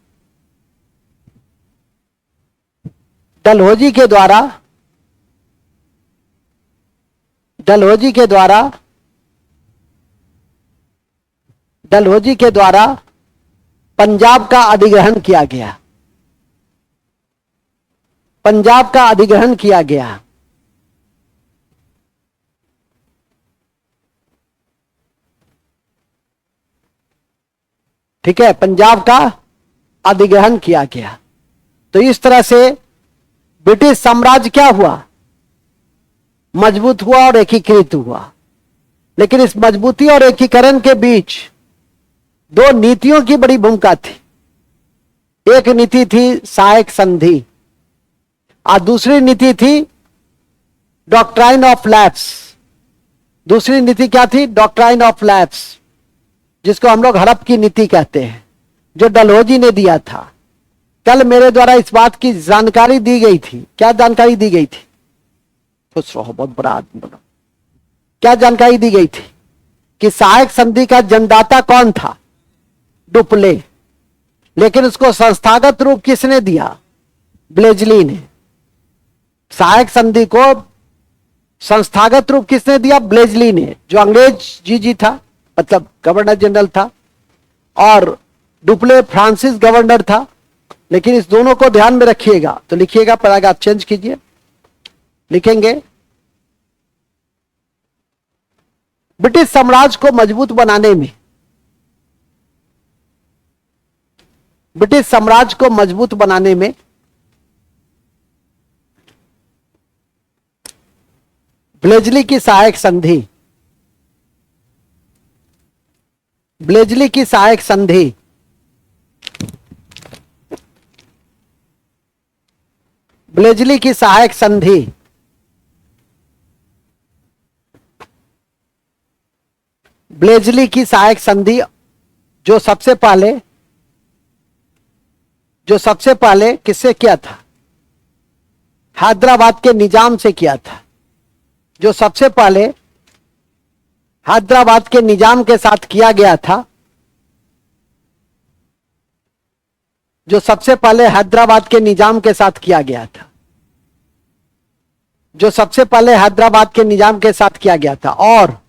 Speaker 1: डलहौजी के द्वारा, डलहौजी के द्वारा, डलहौजी के द्वारा पंजाब का अधिग्रहण किया गया। पंजाब का अधिग्रहण किया गया। ठीक है, पंजाब का अधिग्रहण किया गया। तो इस तरह से ब्रिटिश साम्राज्य क्या हुआ, मजबूत हुआ और एकीकृत हुआ। लेकिन इस मजबूती और एकीकरण के बीच दो नीतियों की बड़ी भूमिका थी। एक नीति थी सहायक संधि और दूसरी नीति थी डॉक्ट्राइन ऑफ लैप्स। दूसरी नीति क्या थी, डॉक्ट्राइन ऑफ लैप्स, जिसको हम लोग हड़प की नीति कहते हैं, जो डलहौजी ने दिया था। कल मेरे द्वारा इस बात की जानकारी दी गई थी। क्या जानकारी दी गई थी, खुश रहो, बहुत बड़ा आदमी बनो। क्या जानकारी दी गई थी कि सहायक संधि का जन्मदाता कौन था, डुप्ले। लेकिन उसको संस्थागत रूप किसने दिया, ब्लेजली ने। सहायक संधि को संस्थागत रूप किसने दिया, ब्लेजली ने, जो अंग्रेज जी था, मतलब गवर्नर जनरल था, और डुप्ले फ्रांसिस गवर्नर था। लेकिन इस दोनों को ध्यान में रखिएगा, तो लिखिएगा, पैराग्राफ चेंज कीजिए, लिखेंगे ब्रिटिश साम्राज्य को मजबूत बनाने में, ब्रिटिश साम्राज्य को मजबूत बनाने में ब्लेजली की सहायक संधि, ब्लेजली की सहायक संधि ब्लेजली की सहायक संधि ब्लेजली की सहायक संधि जो सबसे पहले किससे किया था, हैदराबाद के निजाम से किया था। जो सबसे पहले हैदराबाद के निजाम के साथ किया गया था, जो सबसे पहले हैदराबाद के निजाम के साथ किया गया था, जो सबसे पहले हैदराबाद के निजाम के साथ किया गया था। और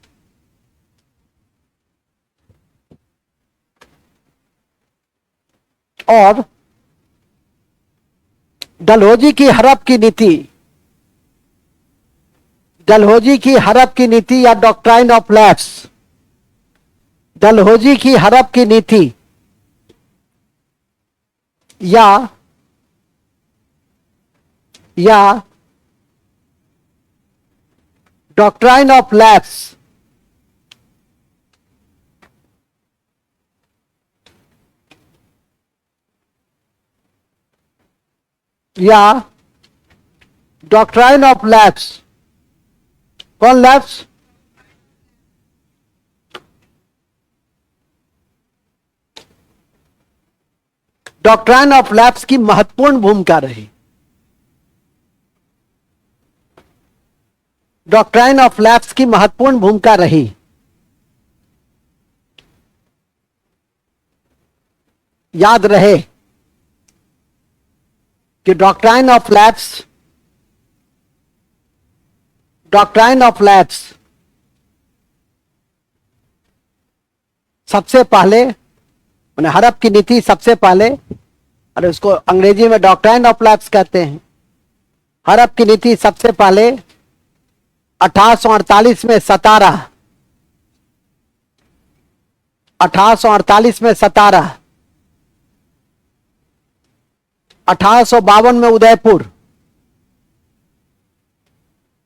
Speaker 1: डलहौजी की हड़प की नीति, डलहौजी की हड़प की नीति या डॉक्ट्राइन ऑफ लैप्स, डलहौजी की हड़प की नीति या डॉक्ट्राइन ऑफ लैप्स या डॉक्ट्राइन ऑफ लैप्स, कौन लैप्स, डॉक्ट्राइन ऑफ लैप्स की महत्वपूर्ण भूमिका रही। डॉक्ट्राइन ऑफ लैप्स की महत्वपूर्ण भूमिका रही। याद रहे कि डॉक्ट्राइन ऑफ लैप्स सबसे पहले, मैंने हड़प की नीति सबसे पहले, अरे उसको अंग्रेजी में डॉक्ट्राइन ऑफ लैप्स कहते हैं। हड़प की नीति सबसे पहले 1848 में 17, 1848 में 17, 1852 में उदयपुर,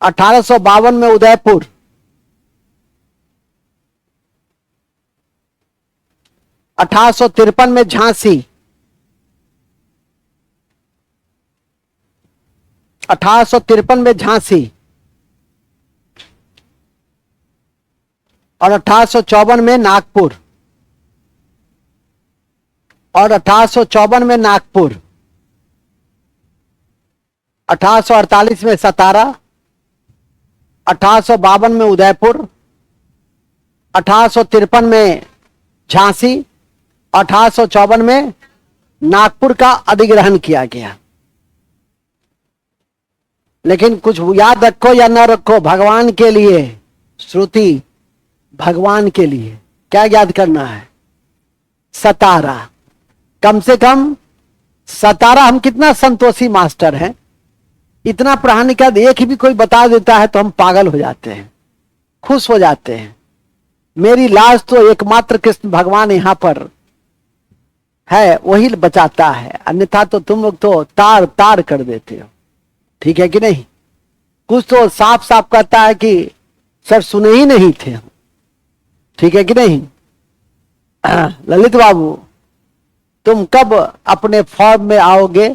Speaker 1: 1852 में उदयपुर, 1853 में झांसी, 1853 में झांसी, और 1854 में नागपुर, और 1854 में नागपुर, 1848 में 17, 1852 में उदयपुर, 1853 में झांसी, 1854 में नागपुर का अधिग्रहण किया गया। लेकिन कुछ याद रखो या न रखो, भगवान के लिए श्रुति, भगवान के लिए क्या याद करना है, 17, कम से कम 17। हम कितना संतोषी मास्टर हैं, इतना पढ़ाने के बाद एक भी कोई बता देता है तो हम पागल हो जाते हैं, खुश हो जाते हैं। मेरी लाज तो एकमात्र कृष्ण भगवान यहां पर है वही बचाता है, अन्यथा तो तुम लोग तो तार तार कर देते हो। ठीक है कि नहीं? कुछ तो साफ साफ कहता है कि सर सुने ही नहीं थे हम। ठीक है कि नहीं? ललित बाबू, तुम कब अपने फॉर्म में आओगे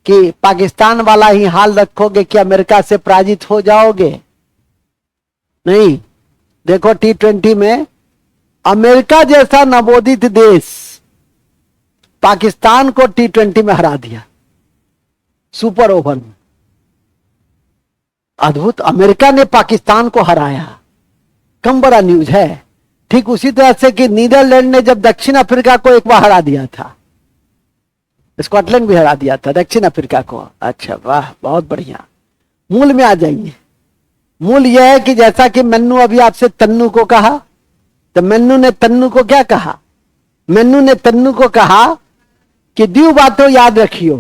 Speaker 1: कि पाकिस्तान वाला ही हाल रखोगे कि अमेरिका से पराजित हो जाओगे? नहीं। देखो T20 में अमेरिका जैसा नवोदित देश पाकिस्तान को T20 में हरा दिया सुपर ओवर में। अद्भुत, अमेरिका ने पाकिस्तान को हराया, कम बड़ा न्यूज है। ठीक उसी तरह से कि नीदरलैंड ने जब दक्षिण अफ्रीका को एक बार हरा दिया था, स्कॉटलैंड भी हरा दिया था दक्षिण अफ्रीका को। अच्छा वाह, बहुत बढ़िया। मूल में आ जाइए। मूल यह है कि जैसा कि मन्नू अभी आपसे तन्नू को कहा, तो मन्नू ने तन्नू को क्या कहा? मन्नू ने तन्नू को कहा कि दो बातों याद रखियो।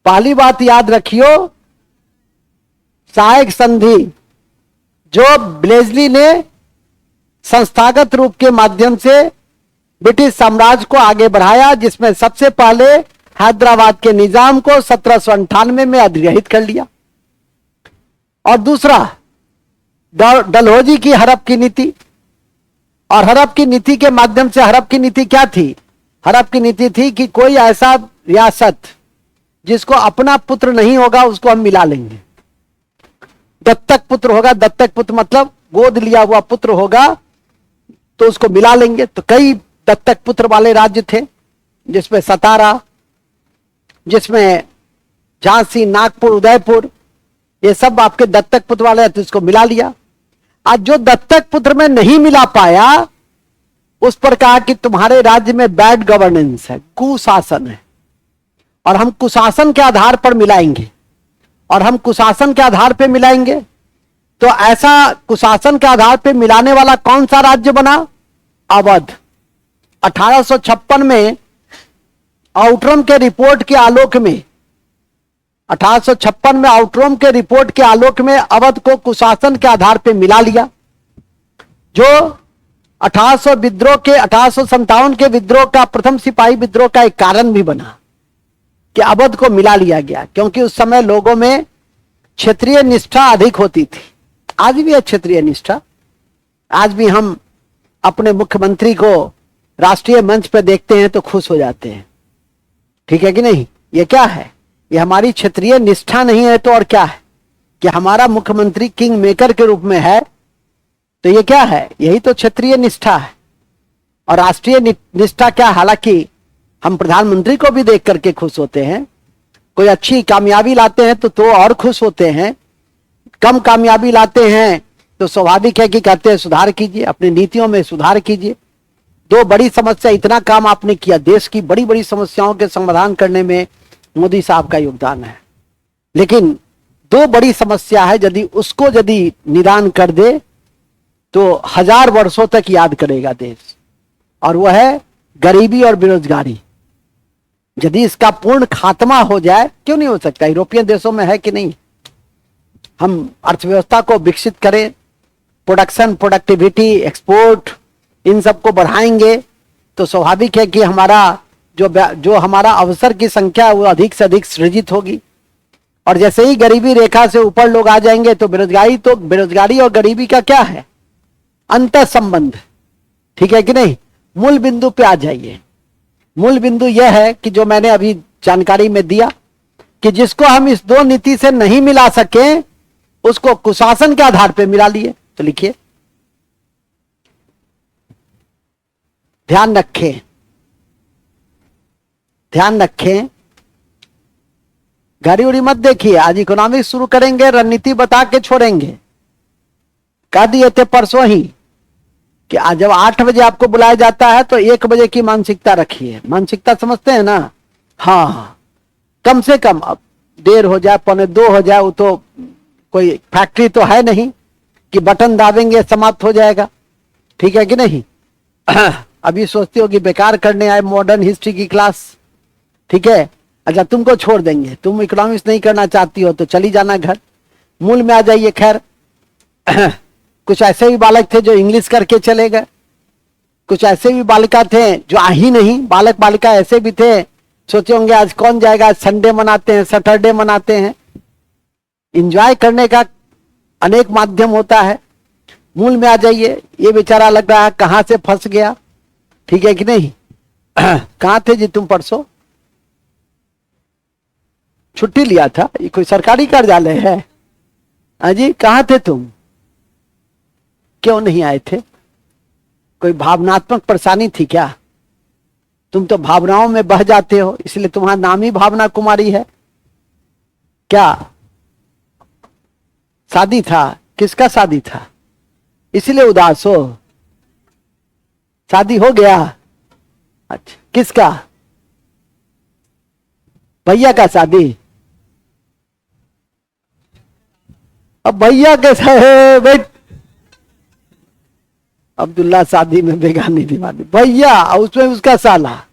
Speaker 1: पहली बात याद रखियो, सहायक संधि जो ब्लेजली ने संस्थागत रूप के माध्यम से ब्रिटिश साम्राज्य को आगे बढ़ाया, जिसमें सबसे पहले हैदराबाद के निजाम को 1798 में अधिग्रहित कर लिया, और दूसरा डलहौजी की हड़प की नीति। और हड़प की नीति के माध्यम से, हड़प की नीति क्या थी? हड़प की नीति थी कि कोई ऐसा रियासत जिसको अपना पुत्र नहीं होगा उसको हम मिला लेंगे। दत्तक पुत्र होगा, दत्तक पुत्र मतलब गोद लिया हुआ पुत्र होगा तो उसको मिला लेंगे। तो कई दत्तक पुत्र वाले राज्य थे, जिसमें सतारा, जिसमें झांसी, नागपुर, उदयपुर, ये सब आपके दत्तक पुत्र वाले, तो इसको मिला लिया। आज जो दत्तक पुत्र में नहीं मिला पाया, उस पर कहा कि तुम्हारे राज्य में बैड गवर्नेंस है, कुशासन है, और हम कुशासन के आधार पर मिलाएंगे। और हम कुशासन के आधार पर मिलाएंगे तो ऐसा कुशासन के आधार पर मिलाने वाला कौन सा राज्य बना? अवध। 1856 में आउटरम के रिपोर्ट के आलोक में, 1856 में आउटरम के रिपोर्ट के आलोक में अवध को कुशासन के आधार पर मिला लिया, जो 1857 के विद्रोह का, प्रथम सिपाही विद्रोह का एक कारण भी बना कि अवध को मिला लिया गया, क्योंकि उस समय लोगों में क्षेत्रीय निष्ठा अधिक होती थी। आज भी है क्षेत्रीय निष्ठा। आज भी हम अपने मुख्यमंत्री को राष्ट्रीय मंच पर देखते हैं तो खुश हो जाते हैं। ठीक है कि नहीं? ये क्या है? ये हमारी क्षेत्रीय निष्ठा नहीं है तो और क्या है? कि हमारा मुख्यमंत्री किंग मेकर के रूप में है, तो ये क्या है? यही तो क्षेत्रीय निष्ठा है। और राष्ट्रीय निष्ठा क्या? हालांकि हम प्रधानमंत्री को भी देख करके खुश होते हैं, कोई अच्छी कामयाबी लाते हैं तो और खुश होते हैं, कम कामयाबी लाते हैं तो स्वाभाविक है कि कहते हैं सुधार कीजिए, अपनी नीतियों में सुधार कीजिए। दो बड़ी समस्या, इतना काम आपने किया, देश की बड़ी बड़ी समस्याओं के समाधान करने में मोदी साहब का योगदान है, लेकिन दो बड़ी समस्या है, यदि निदान कर दे तो 1000 वर्षों तक याद करेगा देश, और वह है गरीबी और बेरोजगारी। यदि इसका पूर्ण खात्मा हो जाए, क्यों नहीं हो सकता? यूरोपियन देशों में है कि नहीं? हम अर्थव्यवस्था को विकसित करें, प्रोडक्शन, प्रोडक्टिविटी, एक्सपोर्ट, इन सबको बढ़ाएंगे तो स्वाभाविक है कि हमारा जो हमारा अवसर की संख्या वो अधिक से अधिक सृजित होगी। और जैसे ही गरीबी रेखा से ऊपर लोग आ जाएंगे तो बेरोजगारी और गरीबी का क्या है? अंतर संबंध। ठीक है कि नहीं? मूल बिंदु पे आ जाइए। मूल बिंदु यह है कि जो मैंने अभी जानकारी में दिया कि जिसको हम इस दो नीति से नहीं मिला सके उसको कुशासन के आधार पर मिला लिए। तो लिखिए, ध्यान रखें, ध्यान रखें, घड़ी उड़ी मत देखिए। आज इकोनॉमिक्स शुरू करेंगे, रणनीति बता के छोड़ेंगे। कह दिए थे परसों ही कि आज जब 8 बजे आपको बुलाया जाता है तो 1 बजे की मानसिकता रखिए। मानसिकता समझते हैं ना? हाँ, कम से कम, अब देर हो जाए, 1:45 हो जाए, वो तो कोई फैक्ट्री तो है नहीं कि बटन दाबेंगे समाप्त हो जाएगा। ठीक है कि नहीं? अभी सोचती हो कि बेकार करने आए मॉडर्न हिस्ट्री की क्लास। ठीक है, अच्छा तुमको छोड़ देंगे, तुम इकोनॉमिक्स नहीं करना चाहती हो तो चली जाना घर। मूल में आ जाइए। खैर कुछ ऐसे भी बालक थे जो इंग्लिश करके चले गए, कुछ ऐसे भी बालिका थे जो आ ही नहीं, बालक बालिका ऐसे भी थे, सोचे होंगे आज कौन जाएगा, आज संडे मनाते हैं, सैटरडे मनाते हैं। एंजॉय करने का अनेक माध्यम होता है। मूल में आ जाइए, ये बेचारा लग रहा है कहां से फंस गया, ठीक है कि नहीं। कहां थे जी तुम परसों? छुट्टी लिया था, ये कोई सरकारी कार्यालय है? अजी कहां थे तुम, क्यों नहीं आए थे? कोई भावनात्मक परेशानी थी क्या? तुम तो भावनाओं में बह जाते हो, इसलिए तुम्हारा नाम ही भावना कुमारी है क्या? शादी था? किसका शादी था इसलिए उदास हो? शादी हो गया? अच्छा, किसका? भैया का शादी? अब भैया के भाई अब्दुल्ला शादी में बेगानी दीवानी, भैया उसमें उसका साला,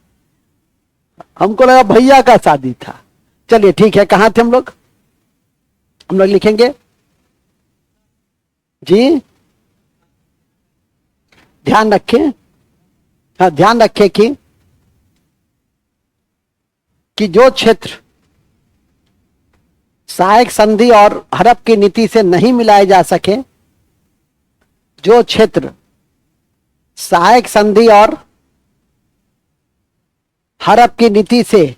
Speaker 1: हमको लगा भैया का शादी था। चलिए ठीक है, कहां थे हम लोग लिखेंगे जी, ध्यान रखें। हाँ, ध्यान रखें कि जो क्षेत्र सहायक संधि और हड़प की नीति से नहीं मिलाए जा सके, जो क्षेत्र सहायक संधि और हड़प की नीति से,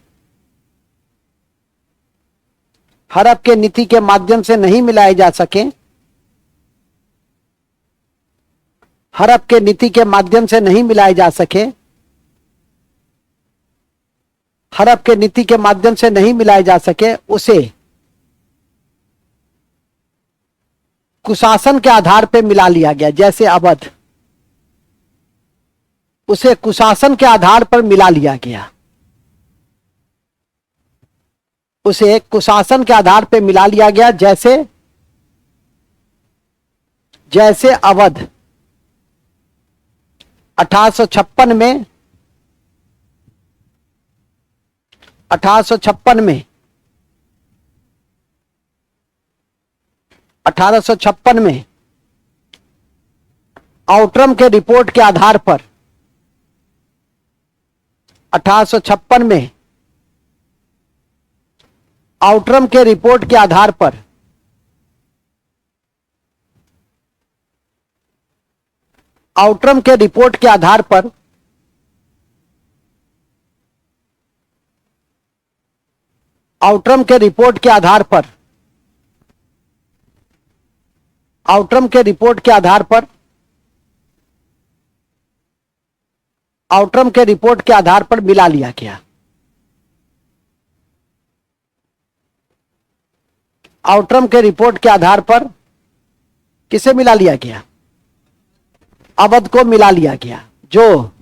Speaker 1: हड़प के नीति के माध्यम से नहीं मिलाए जा सके, हड़प के नीति के माध्यम से नहीं मिलाए जा सके, हड़प के नीति के माध्यम से नहीं मिलाए जा सके, उसे कुशासन के आधार पर मिला लिया गया। जैसे अवध, उसे कुशासन के आधार पर मिला लिया गया, उसे कुशासन के आधार पर मिला लिया गया। जैसे अवध 1856 में 1856 में आउटरम के रिपोर्ट के आधार पर 1856 में आउटरम के रिपोर्ट के आधार पर आउटरम के रिपोर्ट के आधार पर आउटरम के रिपोर्ट के आधार पर आउटरम के रिपोर्ट के आधार पर आउटरम के रिपोर्ट के आधार पर मिला लिया गया। आउटरम के रिपोर्ट के आधार पर किसे मिला लिया गया? अवध को मिला लिया गया। जो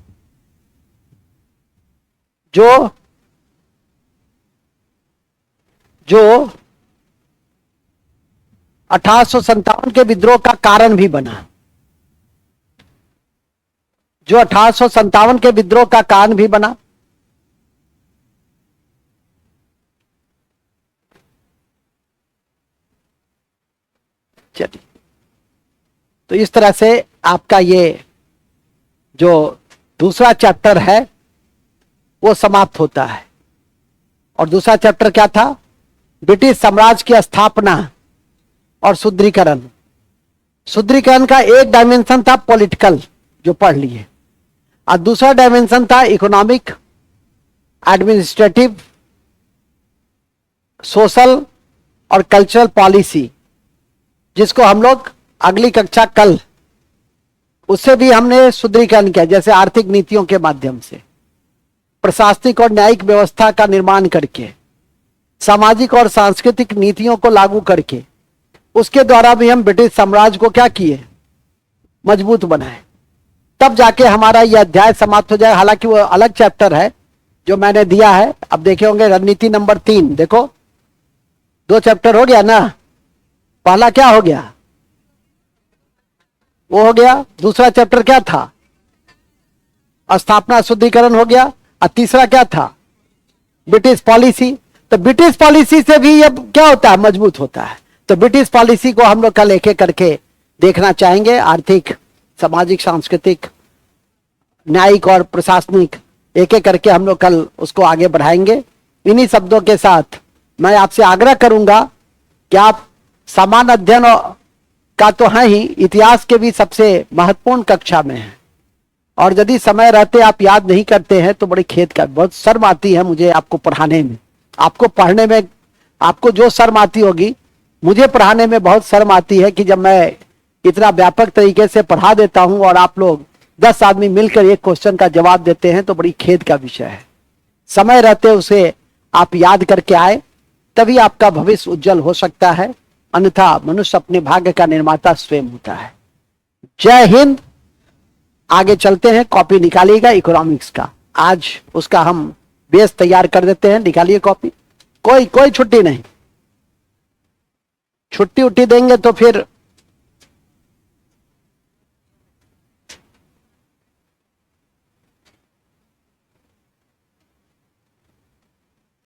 Speaker 1: 1857 के विद्रोह का कारण भी बना, जो 1857 के विद्रोह का कारण भी बना। चलिए, तो इस तरह से आपका ये जो दूसरा चैप्टर है वो समाप्त होता है। और दूसरा चैप्टर क्या था? ब्रिटिश साम्राज्य की स्थापना और सुदृढ़ीकरण। सुदृढ़ीकरण का एक डायमेंशन था पॉलिटिकल, जो पढ़ लिए, और दूसरा डायमेंशन था इकोनॉमिक, एडमिनिस्ट्रेटिव, सोशल और कल्चरल पॉलिसी, जिसको हम लोग अगली कक्षा कल, उससे भी हमने सुदृढ़ीकरण किया। जैसे आर्थिक नीतियों के माध्यम से, प्रशासनिक और न्यायिक व्यवस्था का निर्माण करके, सामाजिक और सांस्कृतिक नीतियों को लागू करके, उसके द्वारा भी हम ब्रिटिश साम्राज्य को क्या किए? मजबूत बनाए। तब जाके हमारा यह अध्याय समाप्त हो जाए। हालांकि वो अलग चैप्टर है जो मैंने दिया है। अब देखे होंगे रणनीति नंबर 3, देखो 2 चैप्टर हो गया ना। पहला क्या हो गया? वो हो गया। दूसरा चैप्टर क्या था? स्थापना शुद्धिकरण हो गया। और तीसरा क्या था? British policy. तो ब्रिटिश पॉलिसी से भी अब क्या होता है? मजबूत होता है। तो ब्रिटिश पॉलिसी को हम लोग कल एक एक करके देखना चाहेंगे। आर्थिक, सामाजिक, सांस्कृतिक, न्यायिक और प्रशासनिक, एक एक करके हम लोग कल उसको आगे बढ़ाएंगे। इन्हीं शब्दों के साथ मैं आपसे आग्रह करूंगा कि आप सामान्य अध्ययन का तो है ही, इतिहास के भी सबसे महत्वपूर्ण कक्षा में है, और यदि समय रहते आप याद नहीं करते हैं तो बड़ी खेद का, बहुत शर्म आती है मुझे आपको पढ़ाने में, आपको पढ़ने में आपको जो शर्म आती होगी, मुझे पढ़ाने में बहुत शर्म आती है कि जब मैं इतना व्यापक तरीके से पढ़ा देता हूं और आप लोग 10 आदमी मिलकर एक क्वेश्चन का जवाब देते हैं तो बड़ी खेद का विषय है। समय रहते उसे आप याद करके आए, तभी आपका भविष्य उज्जवल हो सकता है, अन्यथा मनुष्य अपने भाग्य का निर्माता स्वयं होता है। जय हिंद। आगे चलते हैं, कॉपी निकालिएगा इकोनॉमिक्स का, आज उसका हम बेस तैयार कर देते हैं। निकालिए कॉपी, कोई छुट्टी नहीं, छुट्टी उट्टी देंगे तो फिर